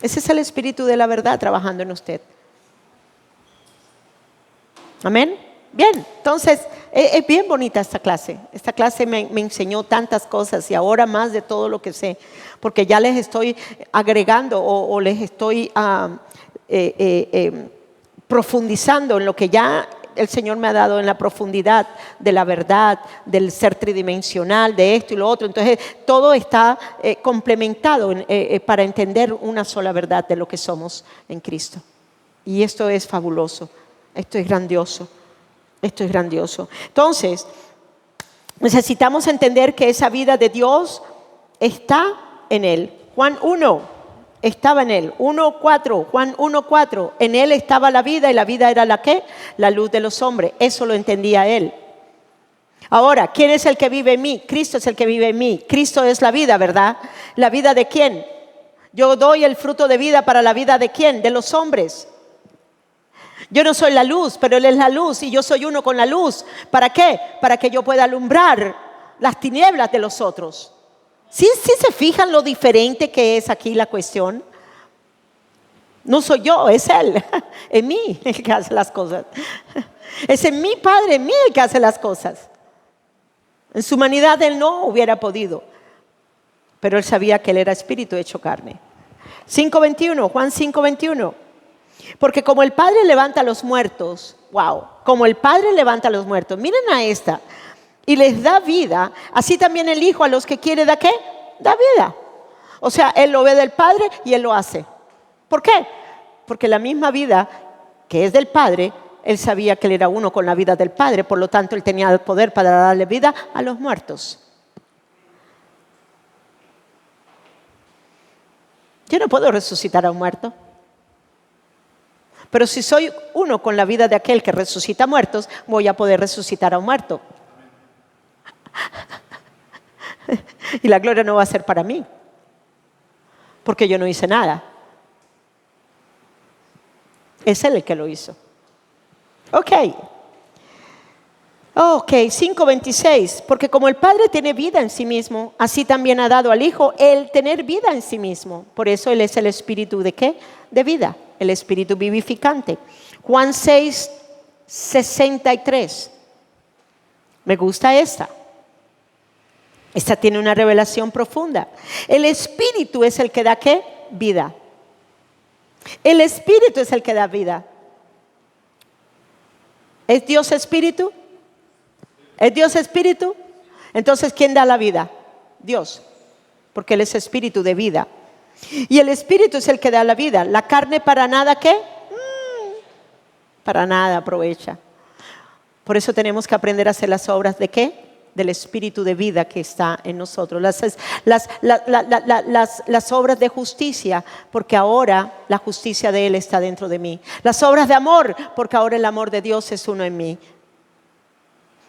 Ese es el Espíritu de la verdad trabajando en usted. Amén. Bien, entonces es bien bonita esta clase. Esta clase me enseñó tantas cosas y ahora más de todo lo que sé, porque ya les estoy agregando o les estoy profundizando en lo que ya el Señor me ha dado en la profundidad de la verdad, del ser tridimensional, de esto y lo otro. Entonces todo está complementado para entender una sola verdad de lo que somos en Cristo. Y esto es fabuloso, esto es grandioso. Esto es grandioso. Entonces, necesitamos entender que esa vida de Dios está en Él. Juan 1 estaba en Él. 1:4, Juan 1:4. En Él estaba la vida y la vida era ¿la qué? La luz de los hombres. Eso lo entendía Él. Ahora, ¿quién es el que vive en mí? Cristo es el que vive en mí. Cristo es la vida, ¿verdad? ¿La vida de quién? Yo doy el fruto de vida para la vida de quién? De los hombres. Yo no soy la luz, pero Él es la luz y yo soy uno con la luz. ¿Para qué? Para que yo pueda alumbrar las tinieblas de los otros. ¿Sí se fijan lo diferente que es aquí la cuestión? No soy yo, es Él, en mí el que hace las cosas. Es en mi Padre, en mí el que hace las cosas. En su humanidad Él no hubiera podido, pero Él sabía que Él era espíritu hecho carne. 5:21, Juan 5:21. Porque como el Padre levanta a los muertos, como el Padre levanta a los muertos, miren a esta, y les da vida, así también el Hijo a los que quiere da ¿qué? Da vida. O sea, Él lo ve del Padre y Él lo hace. ¿Por qué? Porque la misma vida que es del Padre Él sabía que Él era uno con la vida del Padre, por lo tanto Él tenía el poder para darle vida a los muertos. Yo no puedo resucitar a un muerto. Pero si soy uno con la vida de aquel que resucita muertos, voy a poder resucitar a un muerto. Y la gloria no va a ser para mí, porque yo no hice nada. Es Él el que lo hizo. Ok, 5:26. Porque como el Padre tiene vida en sí mismo, así también ha dado al Hijo el tener vida en sí mismo. Por eso Él es el Espíritu ¿de qué? De vida, el Espíritu vivificante. Juan 6:63. Me gusta esta. Esta tiene una revelación profunda. El Espíritu es el que da ¿qué? Vida. El Espíritu es el que da vida. ¿Es Dios Espíritu? ¿Es Dios Espíritu? Entonces, ¿quién da la vida? Dios, porque Él es Espíritu de vida. Y el Espíritu es el que da la vida. ¿La carne para nada qué? Para nada aprovecha. Por eso tenemos que aprender a hacer las obras ¿de qué? Del Espíritu de vida que está en nosotros. Las obras de justicia, porque ahora la justicia de Él está dentro de mí. Las obras de amor, porque ahora el amor de Dios es uno en mí.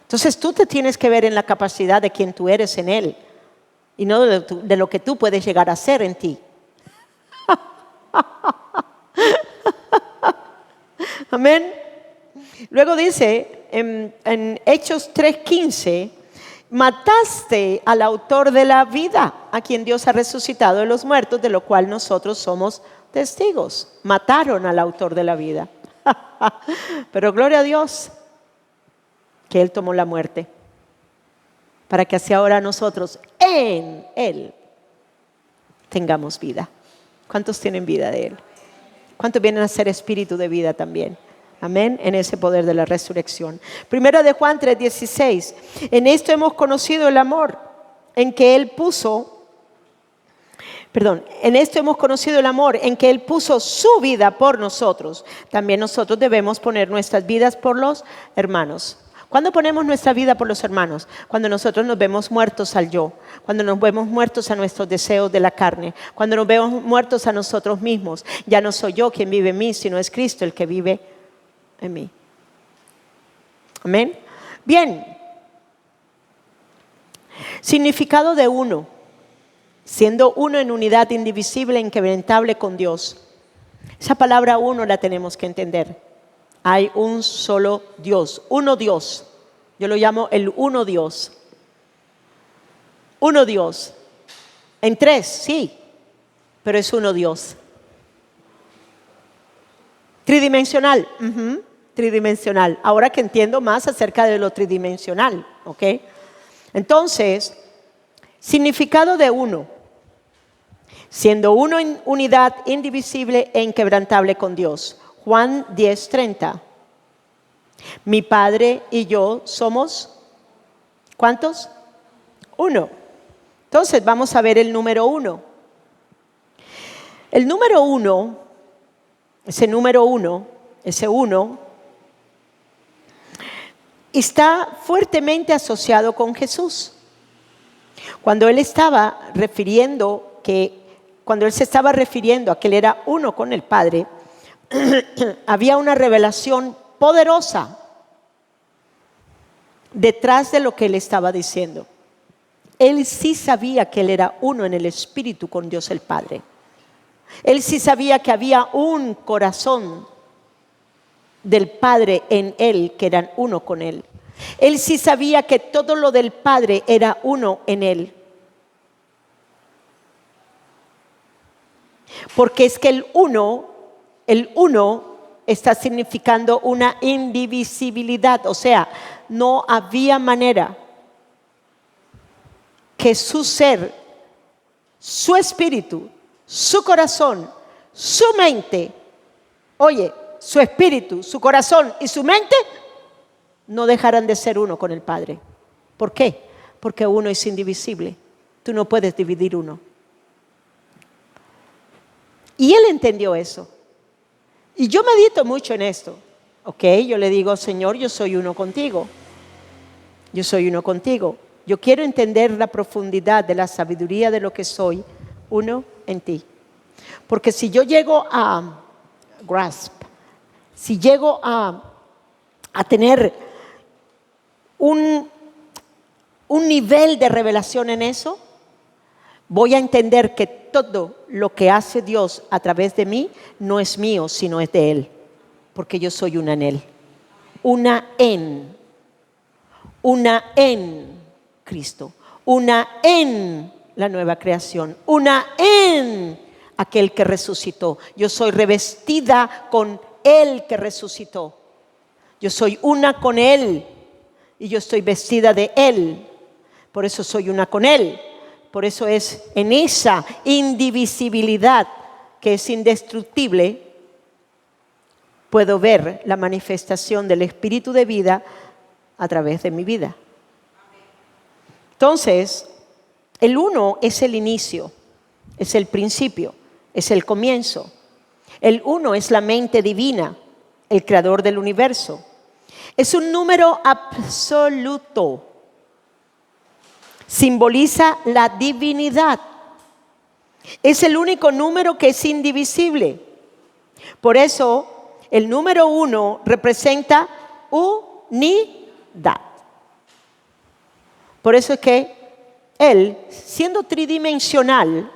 Entonces tú te tienes que ver en la capacidad de quien tú eres en Él y no de lo que tú puedes llegar a ser en ti. Amén. Luego dice en Hechos 3:15, mataste al autor de la vida, a quien Dios ha resucitado de los muertos, de lo cual nosotros somos testigos. Mataron al autor de la vida. Pero gloria a Dios que Él tomó la muerte, para que así ahora nosotros en Él tengamos vida. ¿Cuántos tienen vida de Él? ¿Cuántos vienen a ser espíritu de vida también? Amén, en ese poder de la resurrección. Primera de Juan 3:16. En esto hemos conocido el amor, en que Él puso, en esto hemos conocido el amor, en que Él puso su vida por nosotros. También nosotros debemos poner nuestras vidas por los hermanos. ¿Cuándo ponemos nuestra vida por los hermanos? Cuando nosotros nos vemos muertos al yo, cuando nos vemos muertos a nuestros deseos de la carne, cuando nos vemos muertos a nosotros mismos. Ya no soy yo quien vive en mí, sino es Cristo el que vive en mí. Amén. Bien. Significado de uno. Siendo uno en unidad indivisible e inquebrantable con Dios. Esa palabra uno la tenemos que entender. Hay un solo Dios, uno Dios. Yo lo llamo el uno Dios. Uno Dios. En tres, sí, pero es uno Dios. Tridimensional. Tridimensional. Ahora que entiendo más acerca de lo tridimensional, ¿ok? Entonces, significado de uno. Siendo uno en unidad indivisible e inquebrantable con Dios. Juan 10:30. Mi Padre y yo somos, ¿cuántos? Uno. Entonces vamos a ver el número uno. El número uno, ese uno, está fuertemente asociado con Jesús. Cuando Él se estaba refiriendo a que Él era uno con el Padre, había una revelación poderosa detrás de lo que Él estaba diciendo. Él sí sabía que Él era uno en el Espíritu con Dios el Padre. Él sí sabía que había un corazón del Padre en Él, que eran uno con Él. Él sí sabía que todo lo del Padre era uno en Él. Porque es que el uno está significando una indivisibilidad. O sea, no había manera que su ser, su espíritu, su corazón, su mente, su espíritu, su corazón y su mente no dejaran de ser uno con el Padre. ¿Por qué? Porque uno es indivisible. Tú no puedes dividir uno. Y Él entendió eso. Y yo medito mucho en esto. Ok, yo le digo, Señor, yo soy uno contigo. Yo soy uno contigo. Yo quiero entender la profundidad de la sabiduría de lo que soy uno en ti. Porque si yo llego a si llego a tener un nivel de revelación en eso, voy a entender que todo lo que hace Dios a través de mí no es mío, sino es de Él. Porque yo soy una en Él. Una en Cristo. Una en la nueva creación. Una en aquel que resucitó. Yo soy revestida con el que resucitó. Yo soy una con Él. Y yo estoy vestida de Él. Por eso soy una con Él. Por eso es en esa indivisibilidad que es indestructible, puedo ver la manifestación del Espíritu de vida a través de mi vida. Entonces, el uno es el inicio, es el principio, es el comienzo. El uno es la mente divina, el creador del universo. Es un número absoluto. Simboliza la divinidad. Es el único número que es indivisible. Por eso, el número 1 representa unidad. Por eso es que Él, siendo tridimensional,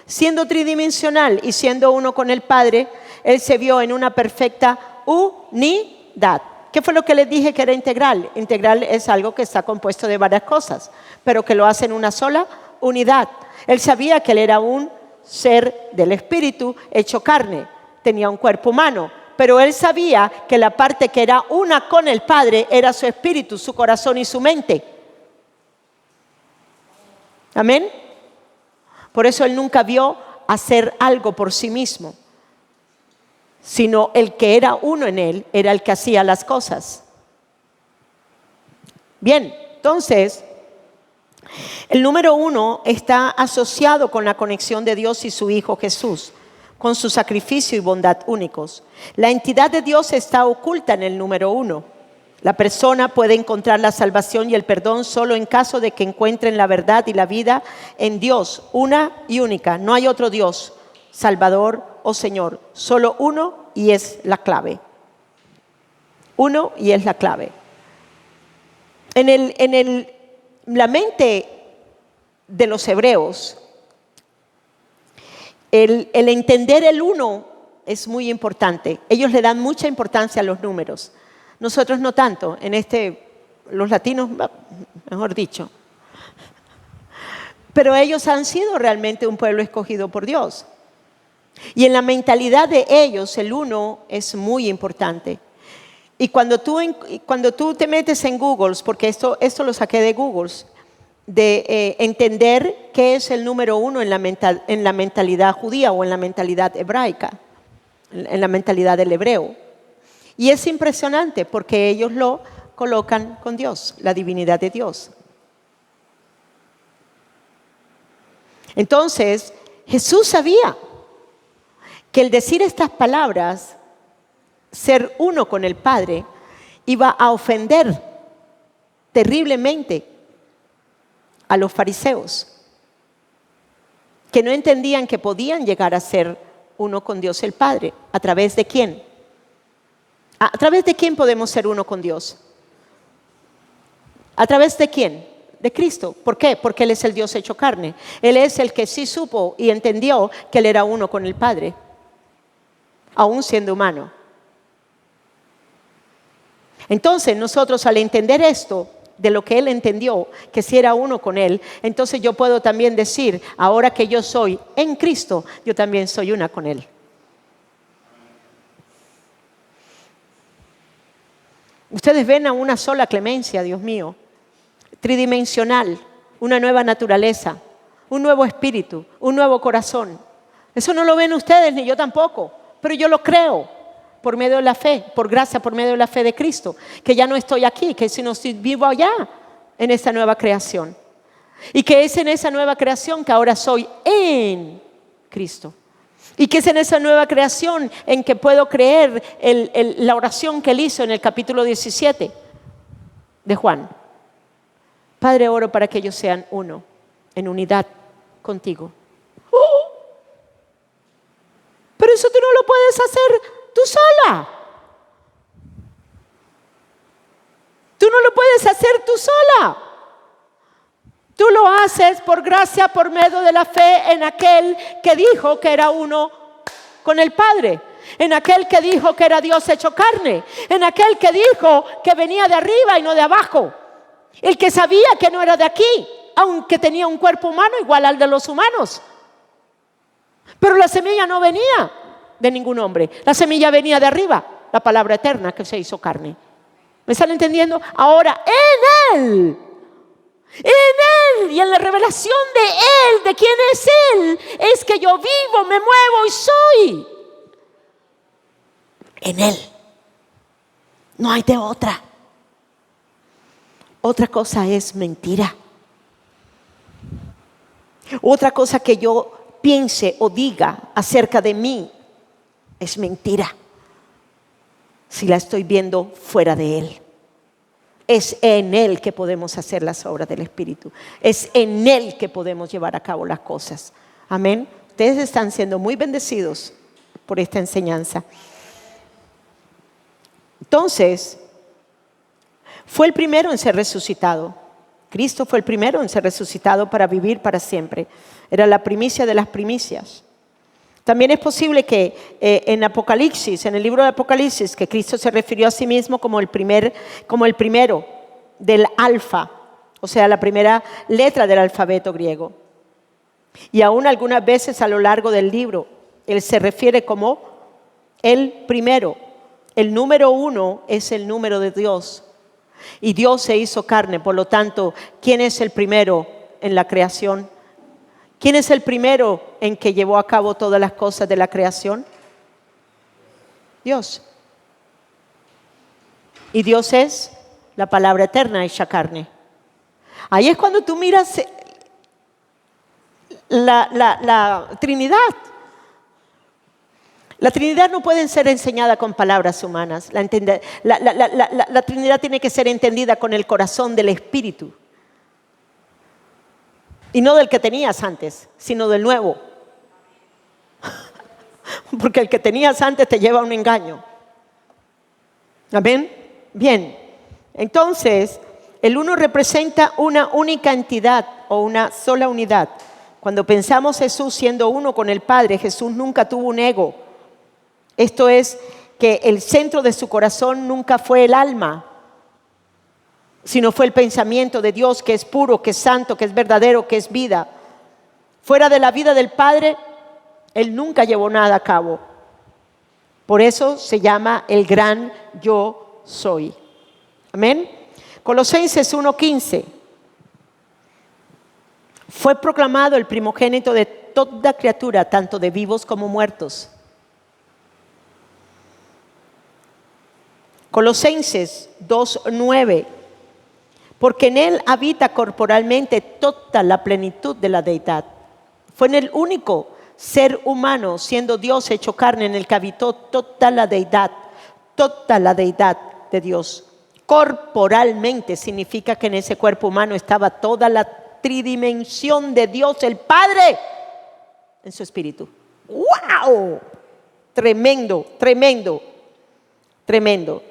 siendo tridimensional y siendo uno con el Padre, Él se vio en una perfecta unidad. ¿Qué fue lo que les dije que era integral? Integral es algo que está compuesto de varias cosas, pero que lo hace en una sola unidad. Él sabía que Él era un ser del Espíritu hecho carne, tenía un cuerpo humano, pero Él sabía que la parte que era una con el Padre era su espíritu, su corazón y su mente. Amén. Por eso Él nunca vio hacer algo por sí mismo, sino el que era uno en Él era el que hacía las cosas. Bien, entonces, el número 1 está asociado con la conexión de Dios y su Hijo Jesús, con su sacrificio y bondad únicos. La entidad de Dios está oculta en el número 1. La persona puede encontrar la salvación y el perdón solo en caso de que encuentren la verdad y la vida en Dios, una y única. No hay otro Dios, Salvador o Señor, solo uno y es la clave. Uno y es la clave. En la mente de los hebreos, el entender el uno es muy importante. Ellos le dan mucha importancia a los números. Nosotros no tanto. Los latinos, mejor dicho. Pero ellos han sido realmente un pueblo escogido por Dios. Y en la mentalidad de ellos, el uno es muy importante. Y cuando tú te metes en Google, porque esto lo saqué de Google, de entender qué es el número 1 en la mentalidad judía o en la mentalidad hebraica, en la mentalidad del hebreo. Y es impresionante porque ellos lo colocan con Dios, la divinidad de Dios. Entonces, Jesús sabía que el decir estas palabras, ser uno con el Padre, iba a ofender terriblemente a los fariseos, que no entendían que podían llegar a ser uno con Dios el Padre. ¿A través de quién? ¿A través de quién podemos ser uno con Dios? ¿A través de quién? De Cristo. ¿Por qué? Porque Él es el Dios hecho carne. Él es el que sí supo y entendió que Él era uno con el Padre, aún siendo humano. Entonces nosotros, al entender esto, de lo que Él entendió, que si era uno con Él, entonces yo puedo también decir, ahora que yo soy en Cristo, yo también soy una con Él. Ustedes ven a una sola clemencia, Dios mío, tridimensional, una nueva naturaleza, un nuevo espíritu, un nuevo corazón. Eso no lo ven ustedes, ni yo tampoco, pero yo lo creo por medio de la fe, por gracia, por medio de la fe de Cristo, que ya no estoy aquí, que sino estoy vivo allá en esta nueva creación. Y que es en esa nueva creación que ahora soy en Cristo. Y que es en esa nueva creación en que puedo creer la oración que él hizo en el capítulo 17 de Juan. Padre, oro para que ellos sean uno, en unidad contigo. Pero eso tú no lo puedes hacer tú sola. Tú no lo puedes hacer tú sola. Tú lo haces por gracia, por medio de la fe en aquel que dijo que era uno con el Padre, en aquel que dijo que era Dios hecho carne, en aquel que dijo que venía de arriba y no de abajo, el que sabía que no era de aquí, aunque tenía un cuerpo humano igual al de los humanos. Pero la semilla no venía de ningún hombre, la semilla venía de arriba, la palabra eterna que se hizo carne. ¿Me están entendiendo? Ahora en Él y en la revelación de Él, de quién es Él, es que yo vivo, me muevo y soy. En Él. No hay de otra. Otra cosa es mentira. Otra cosa que yo piense o diga acerca de mí es mentira. Si la estoy viendo fuera de Él. Es en Él que podemos hacer las obras del Espíritu. Es en Él que podemos llevar a cabo las cosas. Amén. Ustedes están siendo muy bendecidos por esta enseñanza. Entonces, fue el primero en ser resucitado. Cristo fue el primero en ser resucitado para vivir para siempre. Era la primicia de las primicias. También es posible que en Apocalipsis, en el libro de Apocalipsis, que Cristo se refirió a sí mismo como el primero del alfa, o sea, la primera letra del alfabeto griego. Y aún algunas veces a lo largo del libro, Él se refiere como el primero. El número 1 es el número de Dios. Y Dios se hizo carne, por lo tanto, ¿quién es el primero en la creación? ¿Quién es el primero en que llevó a cabo todas las cosas de la creación? Dios. Y Dios es la palabra eterna hecha carne. Ahí es cuando tú miras la Trinidad. La Trinidad no puede ser enseñada con palabras humanas. La Trinidad tiene que ser entendida con el corazón del Espíritu. Y no del que tenías antes, sino del nuevo. Porque el que tenías antes te lleva a un engaño. ¿Amén? Bien. Entonces, el uno representa una única entidad o una sola unidad. Cuando pensamos Jesús siendo uno con el Padre, Jesús nunca tuvo un ego. Esto es que el centro de su corazón nunca fue el alma, sino fue el pensamiento de Dios, que es puro, que es santo, que es verdadero, que es vida. Fuera de la vida del Padre, Él nunca llevó nada a cabo. Por eso se llama el gran yo soy. Amén. Colosenses 1:15. Fue proclamado el primogénito de toda criatura, tanto de vivos como muertos. Colosenses 2:9. Porque en Él habita corporalmente toda la plenitud de la deidad. Fue en el único ser humano, siendo Dios hecho carne, en el que habitó toda la deidad de Dios. Corporalmente significa que en ese cuerpo humano estaba toda la tridimensión de Dios el Padre en su espíritu. ¡Wow! Tremendo, tremendo, tremendo.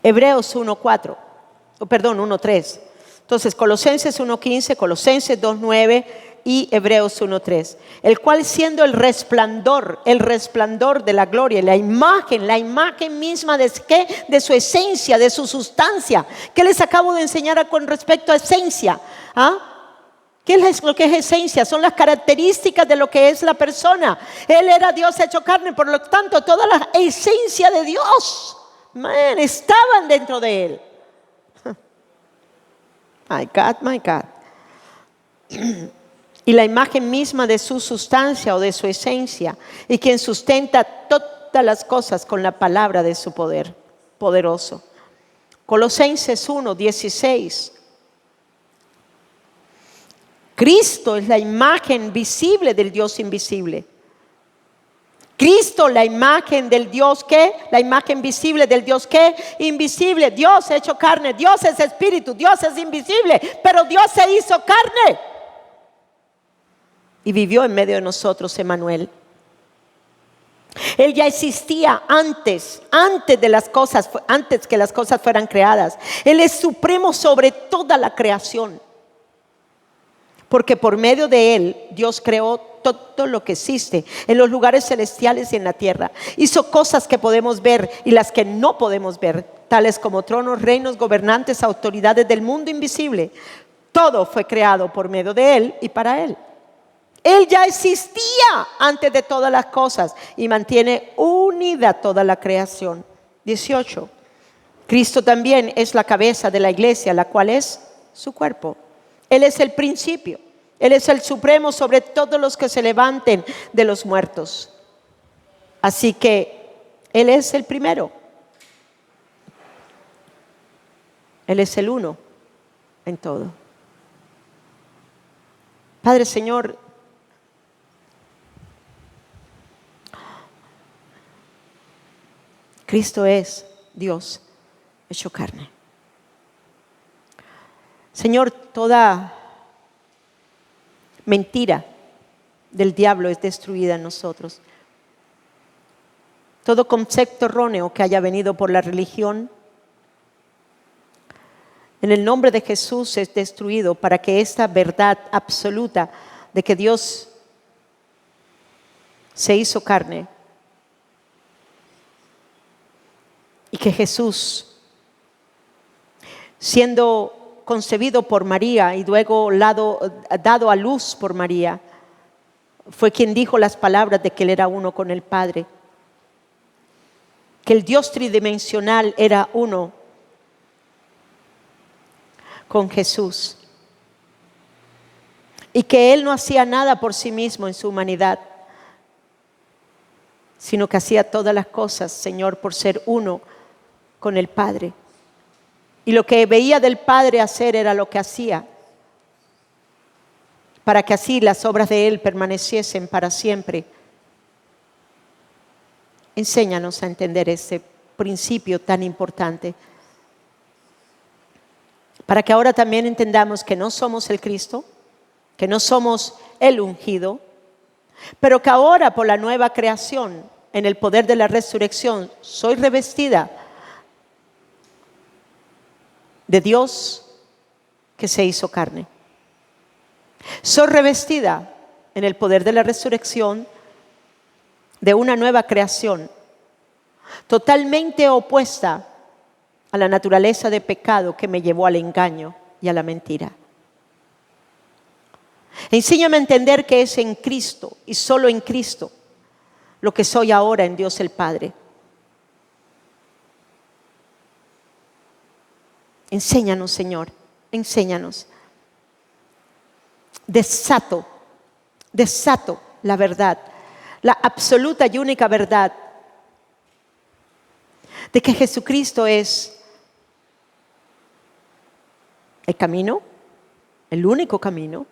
Hebreos 1:3. Entonces, Colosenses 1:15, Colosenses 2:9 y Hebreos 1:3. El cual siendo el resplandor de la gloria, la imagen misma de ¿qué? De su esencia, de su sustancia. ¿Qué les acabo de enseñar con respecto a esencia? ¿Qué es lo que es esencia? Son las características de lo que es la persona. Él era Dios hecho carne, por lo tanto, toda la esencia de Dios estaban dentro de Él. My God, my God. Y la imagen misma de su sustancia o de su esencia, y quien sustenta todas las cosas con la palabra de su poder poderoso. Colosenses 1:16. Cristo es la imagen visible del Dios invisible. Cristo, la imagen del Dios que, la imagen visible del Dios que, invisible. Dios hecho carne, Dios es espíritu, Dios es invisible, pero Dios se hizo carne y vivió en medio de nosotros, Emmanuel. Él ya existía antes de las cosas, antes que las cosas fueran creadas. Él es supremo sobre toda la creación. Porque por medio de Él, Dios creó todo lo que existe en los lugares celestiales y en la tierra. Hizo cosas que podemos ver y las que no podemos ver, tales como tronos, reinos, gobernantes, autoridades del mundo invisible. Todo fue creado por medio de Él y para Él. Él ya existía antes de todas las cosas y mantiene unida toda la creación. 18. Cristo también es la cabeza de la iglesia, la cual es su cuerpo. Él es el principio. Él es el supremo sobre todos los que se levanten de los muertos. Así que Él es el primero. Él es el uno en todo. Padre, Señor, Cristo es Dios hecho carne. Señor, toda mentira del diablo es destruida en nosotros. Todo concepto erróneo que haya venido por la religión, en el nombre de Jesús es destruido para que esta verdad absoluta de que Dios se hizo carne y que Jesús, siendo concebido por María y luego dado a luz por María, fue quien dijo las palabras de que Él era uno con el Padre, que el Dios tridimensional era uno con Jesús y que Él no hacía nada por sí mismo en su humanidad, sino que hacía todas las cosas, Señor, por ser uno con el Padre. Y lo que veía del Padre hacer era lo que hacía, para que así las obras de Él permaneciesen para siempre. Enséñanos a entender este principio tan importante, para que ahora también entendamos que no somos el Cristo, que no somos el ungido, pero que ahora por la nueva creación, en el poder de la resurrección, soy revestida de Dios que se hizo carne. Soy revestida en el poder de la resurrección de una nueva creación, totalmente opuesta a la naturaleza de pecado que me llevó al engaño y a la mentira. Enséñame a entender que es en Cristo y solo en Cristo lo que soy ahora en Dios el Padre. Enséñanos, Señor, enséñanos. Desato la verdad, la absoluta y única verdad de que Jesucristo es el camino, el único camino,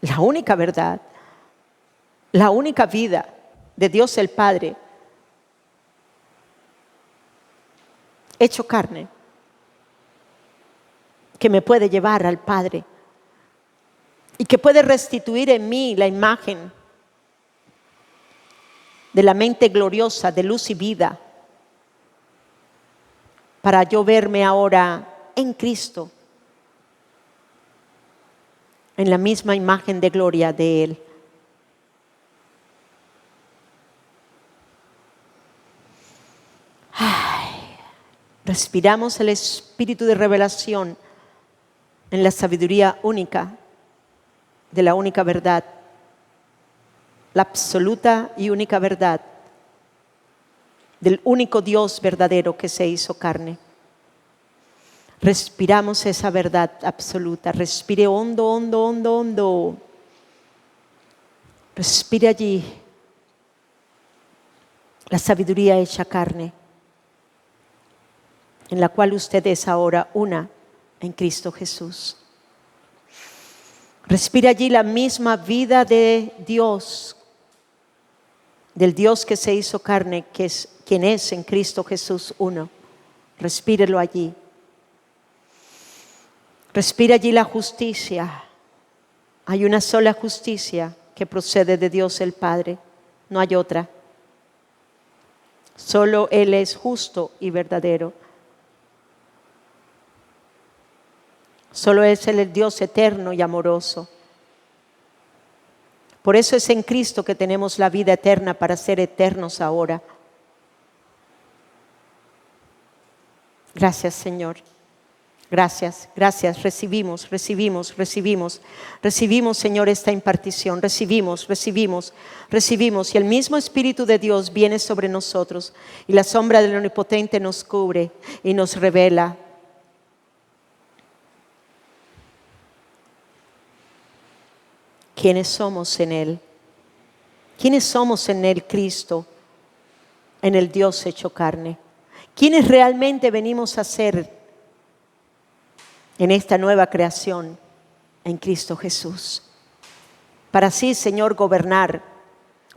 la única verdad, la única vida de Dios el Padre, hecho carne, que me puede llevar al Padre y que puede restituir en mí la imagen de la mente gloriosa de luz y vida, para yo verme ahora en Cristo, en la misma imagen de gloria de Él. Respiramos el espíritu de revelación en la sabiduría única de la única verdad, la absoluta y única verdad del único Dios verdadero que se hizo carne. Respiramos esa verdad absoluta. Respire hondo, hondo, hondo, hondo. Respire allí la sabiduría hecha carne, en la cual usted es ahora una en Cristo Jesús. Respira allí la misma vida de Dios, del Dios que se hizo carne, que es quien es en Cristo Jesús uno. Respírelo allí. Respira allí la justicia. Hay una sola justicia que procede de Dios el Padre, no hay otra. Solo Él es justo y verdadero. Solo es Él el Dios eterno y amoroso. Por eso es en Cristo que tenemos la vida eterna para ser eternos ahora. Gracias, Señor. Gracias, gracias. Recibimos, Señor, esta impartición. Recibimos. Y el mismo Espíritu de Dios viene sobre nosotros. Y la sombra del Omnipotente nos cubre y nos revela. ¿Quiénes somos en Él? ¿Quiénes somos en el Cristo? En el Dios hecho carne. ¿Quiénes realmente venimos a ser en esta nueva creación en Cristo Jesús? Para así, Señor, gobernar.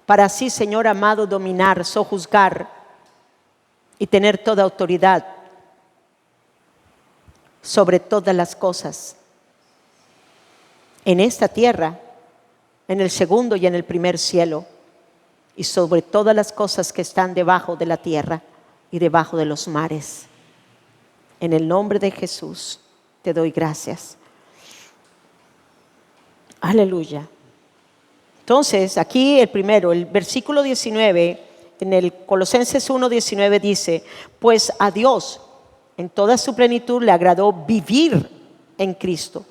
Para así, Señor amado, dominar, sojuzgar y tener toda autoridad sobre todas las cosas en esta tierra, en el segundo y en el primer cielo, y sobre todas las cosas que están debajo de la tierra y debajo de los mares. En el nombre de Jesús te doy gracias. Aleluya. Entonces, aquí el versículo 19, en el Colosenses 1:19 dice: pues a Dios en toda su plenitud le agradó vivir en Cristo.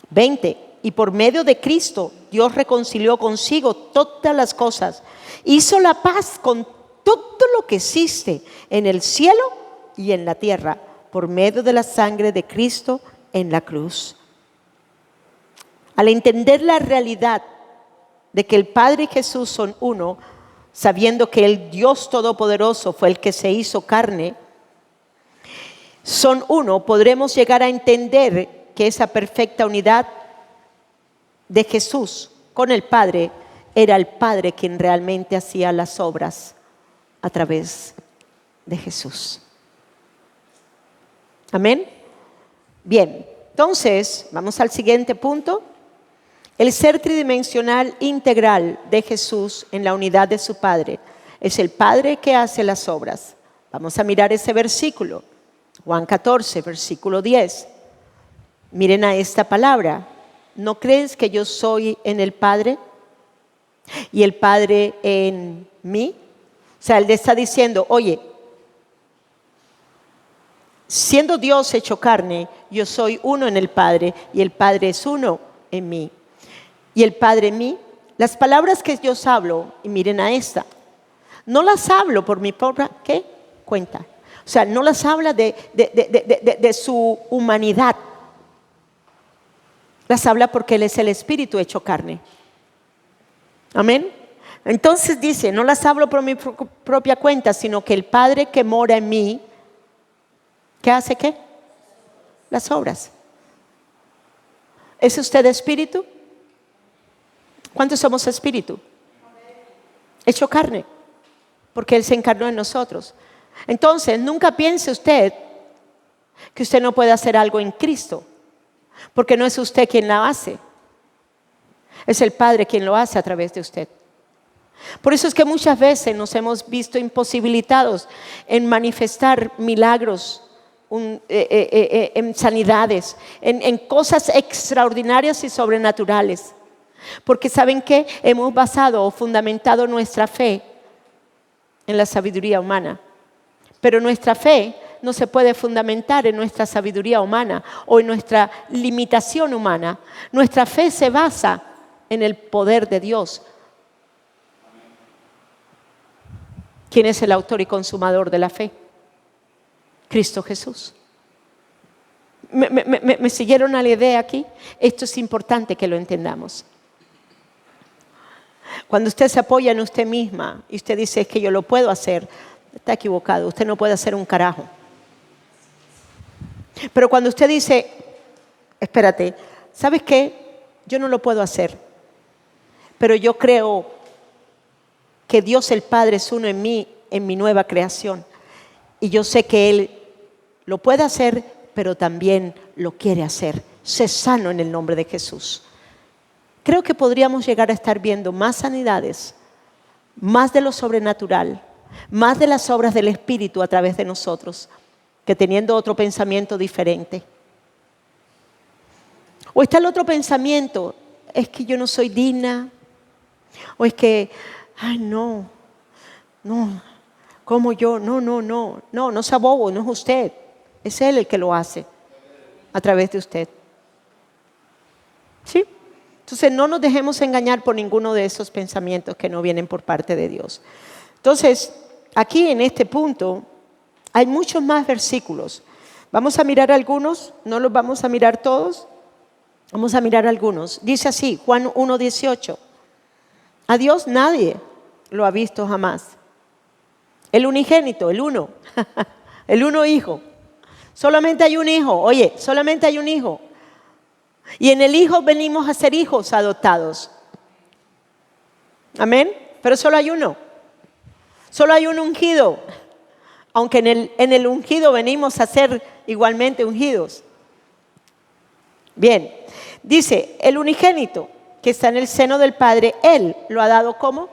20. Y por medio de Cristo Dios reconcilió consigo todas las cosas. Hizo la paz con todo lo que existe en el cielo y en la tierra por medio de la sangre de Cristo en la cruz. Al entender la realidad de que el Padre y Jesús son uno, sabiendo que el Dios Todopoderoso fue el que se hizo carne, son uno, podremos llegar a entender que esa perfecta unidad de Jesús con el Padre era el Padre quien realmente hacía las obras a través de Jesús. Amén. Bien, entonces vamos al siguiente punto. El ser tridimensional integral de Jesús en la unidad de su Padre. Es el Padre que hace las obras. Vamos a mirar ese versículo. Juan 14, versículo 10. Miren a esta palabra. ¿No crees que yo soy en el Padre y el Padre en mí? O sea, Él está diciendo, oye, siendo Dios hecho carne, yo soy uno en el Padre y el Padre es uno en mí. Y el Padre en mí, las palabras que yo os hablo, y miren a esta, no las hablo por mi propia cuenta. O sea, no las habla de su humanidad. Las habla porque Él es el Espíritu hecho carne. Amén. Entonces dice, no las hablo por mi propia cuenta, sino que el Padre que mora en mí, ¿qué hace qué? Las obras. ¿Es usted espíritu? ¿Cuántos somos espíritu? Hecho carne, porque Él se encarnó en nosotros. Entonces, nunca piense usted que usted no puede hacer algo en Cristo, porque no es usted quien la hace, es el Padre quien lo hace a través de usted. Por eso es que muchas veces nos hemos visto imposibilitados en manifestar milagros, en sanidades, en cosas extraordinarias y sobrenaturales. Porque ¿saben qué? Hemos basado o fundamentado nuestra fe en la sabiduría humana. Pero nuestra fe no se puede fundamentar en nuestra sabiduría humana o en nuestra limitación humana. Nuestra fe se basa en el poder de Dios. ¿Quién es el autor y consumador de la fe? Cristo Jesús. ¿Me siguieron a la idea aquí? Esto es importante que lo entendamos. Cuando usted se apoya en usted misma y usted dice, es que yo lo puedo hacer, está equivocado. Usted no puede hacer un carajo. Pero cuando usted dice, espérate, ¿sabes qué? yo no lo puedo hacer. Pero yo creo que Dios el Padre es uno en mí, en mi nueva creación. Y yo sé que Él lo puede hacer, pero también lo quiere hacer. Sé sano en el nombre de Jesús. Creo que podríamos llegar a estar viendo más sanidades, más de lo sobrenatural, más de las obras del Espíritu a través de nosotros, que teniendo otro pensamiento diferente. O está el otro pensamiento, es que yo no soy digna, o es que, ay no, ¿cómo yo? No sea bobo, no es usted, es Él el que lo hace a través de usted. ¿Sí? Entonces no nos dejemos engañar por ninguno de esos pensamientos que no vienen por parte de Dios. Entonces, aquí en este punto hay muchos más versículos. Vamos a mirar algunos, no los vamos a mirar todos, vamos a mirar algunos. Dice así, Juan 1:18. A Dios nadie lo ha visto jamás. El unigénito, el uno, el uno hijo. Solamente hay un hijo, oye, solamente hay un hijo. Y en el hijo venimos a ser hijos adoptados. Amén. Pero solo hay uno. Solo hay un ungido. Aunque en el ungido venimos a ser igualmente ungidos. Bien. Dice, el unigénito que está en el seno del Padre, Él lo ha dado ¿cómo?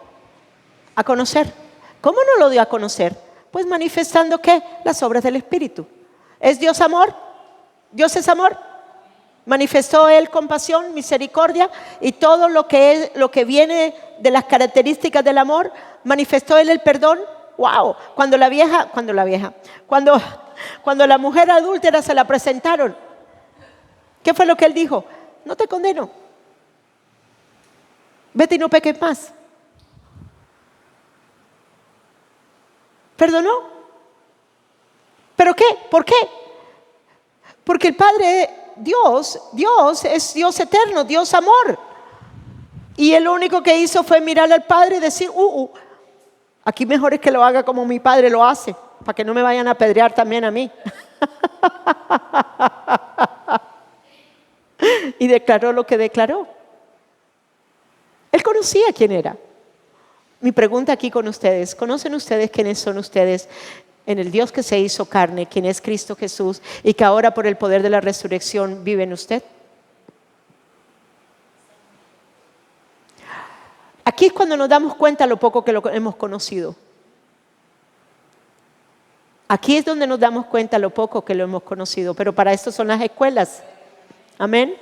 A conocer. ¿Cómo no lo dio a conocer? Pues manifestando ¿qué? Las obras del Espíritu. ¿Es Dios amor? ¿Dios es amor? Manifestó Él compasión, misericordia y todo lo que viene de las características del amor. Manifestó Él el perdón. ¡Wow! Cuando la mujer adúltera se la presentaron, ¿qué fue lo que Él dijo? No te condeno. Vete y no peques más. ¿Perdonó? ¿Pero qué? ¿Por qué? Porque el Padre, Dios es Dios eterno, Dios amor. Y Él lo único que hizo fue mirar al Padre y decir, aquí mejor es que lo haga como mi Padre lo hace, para que no me vayan a apedrear también a mí. Y declaró lo que declaró. Él conocía quién era. Mi pregunta aquí con ustedes, ¿conocen ustedes quiénes son ustedes en el Dios que se hizo carne, quien es Cristo Jesús y que ahora por el poder de la resurrección vive en usted? Aquí es cuando nos damos cuenta lo poco que lo hemos conocido. Aquí es donde nos damos cuenta lo poco que lo hemos conocido, pero para esto son las escuelas. Amén.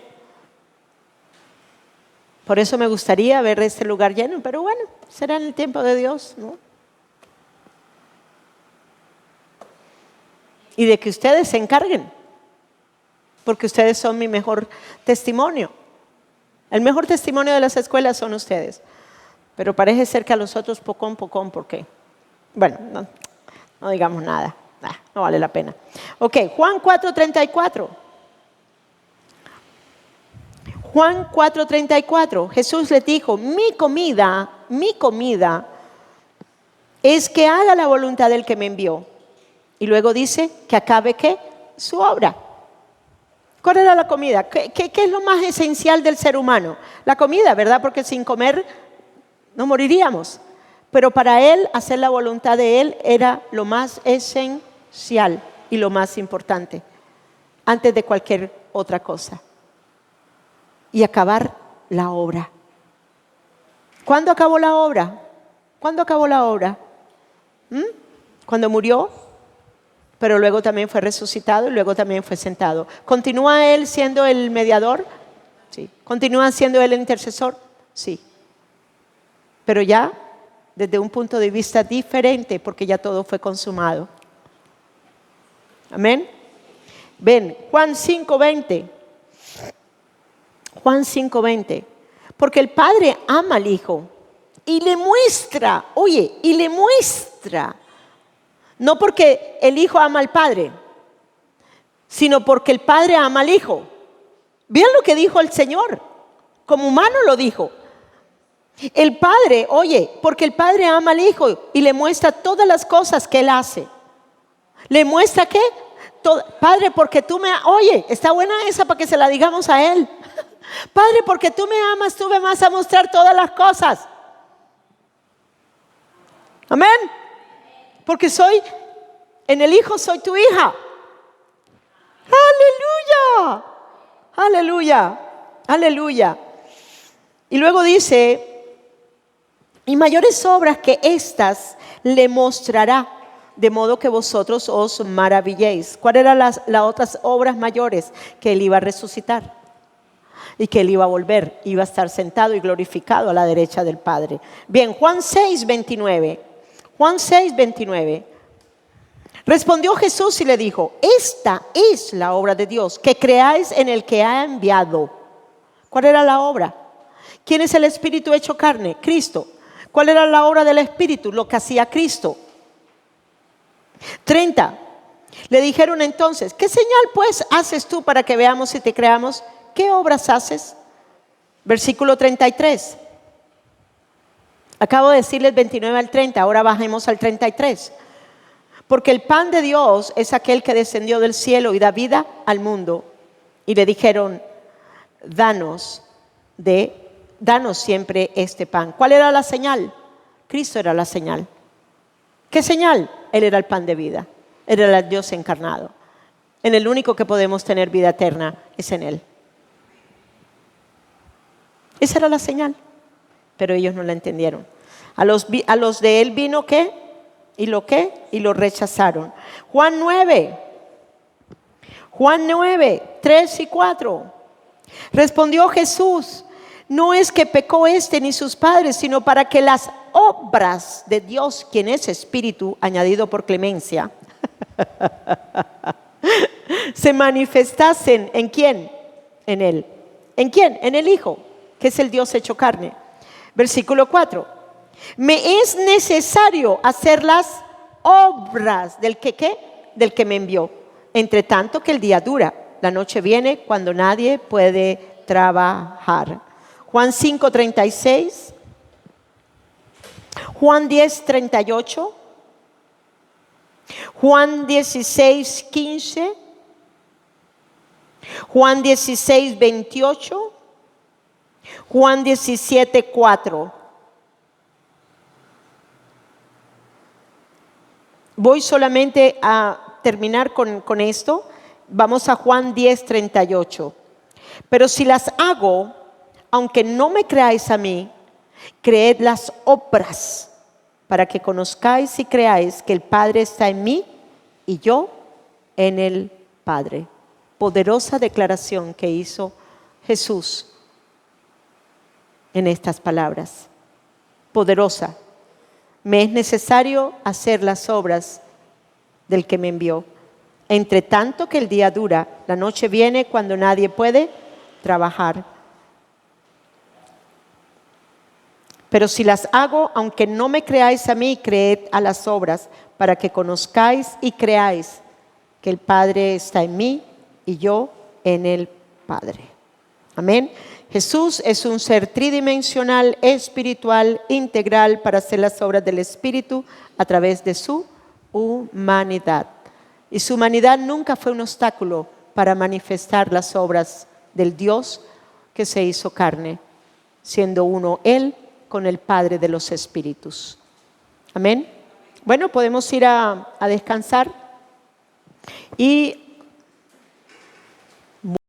Por eso me gustaría ver este lugar lleno, pero bueno, será en el tiempo de Dios, ¿no? Y de que ustedes se encarguen, porque ustedes son mi mejor testimonio. El mejor testimonio de las escuelas son ustedes, pero parece ser que a los otros pocón, ¿por qué? Bueno, no digamos nada, no vale la pena. Ok, Juan 4:34. Juan 4:34, Jesús les dijo, mi comida es que haga la voluntad del que me envió. Y luego dice que acabe ¿qué? Su obra. ¿Cuál era la comida? ¿Qué es lo más esencial del ser humano? La comida, ¿verdad? Porque sin comer no moriríamos. Pero para Él, hacer la voluntad de Él era lo más esencial y lo más importante, antes de cualquier otra cosa. Y acabar la obra. ¿Cuándo acabó la obra? ¿Cuándo acabó la obra? Cuando murió, pero luego también fue resucitado y luego también fue sentado. ¿Continúa Él siendo el mediador? Sí. ¿Continúa siendo Él el intercesor? Sí. Pero ya desde un punto de vista diferente, porque ya todo fue consumado. Amén. Ven, Juan 5:20. Juan 5:20. Porque el Padre ama al Hijo y le muestra, no porque el Hijo ama al Padre, sino porque el Padre ama al Hijo. Vean lo que dijo el Señor, como humano lo dijo. El Padre, porque el Padre ama al Hijo y le muestra todas las cosas que Él hace. ¿Le muestra qué? Padre, porque tú está buena esa para que se la digamos a Él. Padre, porque tú me amas, tú me vas a mostrar todas las cosas. Amén. Porque en el Hijo soy tu hija. Aleluya. Aleluya. Aleluya. Y luego dice, y mayores obras que estas le mostrará, de modo que vosotros os maravilléis. ¿Cuáles eran las otras obras mayores? Que Él iba a resucitar y que Él iba a volver, iba a estar sentado y glorificado a la derecha del Padre. Bien, Juan 6:29. Juan 6:29. Respondió Jesús y le dijo, esta es la obra de Dios, que creáis en el que ha enviado. ¿Cuál era la obra? ¿Quién es el Espíritu hecho carne? Cristo. ¿Cuál era la obra del Espíritu? Lo que hacía Cristo. 30. Le dijeron entonces, ¿qué señal pues haces tú para que veamos y te creamos? ¿Qué obras haces? Versículo 33. Acabo de decirles 29 al 30, ahora bajemos al 33. Porque el pan de Dios es aquel que descendió del cielo y da vida al mundo. Y le dijeron, danos siempre este pan. ¿Cuál era la señal? Cristo era la señal. ¿Qué señal? Él era el pan de vida. Él era el Dios encarnado. En el único que podemos tener vida eterna es en Él. Esa era la señal. Pero ellos no la entendieron. A los de Él vino ¿qué? ¿Y lo qué? Y lo rechazaron. Juan 9, 3 y 4. Respondió Jesús, no es que pecó ni sus padres, sino para que las obras de Dios, quien es Espíritu, añadido por clemencia, se manifestasen ¿en quién? En Él. ¿En quién? En el Hijo, que es el Dios hecho carne. Versículo 4. Me es necesario hacer las obras del que ¿qué? Del que me envió. Entre tanto que el día dura, la noche viene cuando nadie puede trabajar. Juan 5:36. Juan 10:38. Juan 16:15. Juan 16:28. Juan 17:4. Voy solamente a terminar con esto. Vamos a Juan 10:38. Pero si las hago, aunque no me creáis a mí, creed las obras, para que conozcáis y creáis que el Padre está en mí y yo en el Padre. Poderosa declaración que hizo Jesús en estas palabras. Poderosa. Me es necesario hacer las obras del que me envió. Entre tanto que el día dura, la noche viene cuando nadie puede trabajar. Pero si las hago, aunque no me creáis a mí, creed a las obras, para que conozcáis y creáis que el Padre está en mí y yo en el Padre. Amén. Jesús es un ser tridimensional, espiritual, integral para hacer las obras del Espíritu a través de su humanidad. Y su humanidad nunca fue un obstáculo para manifestar las obras del Dios que se hizo carne, siendo uno Él con el Padre de los Espíritus. Amén. Bueno, podemos ir a descansar y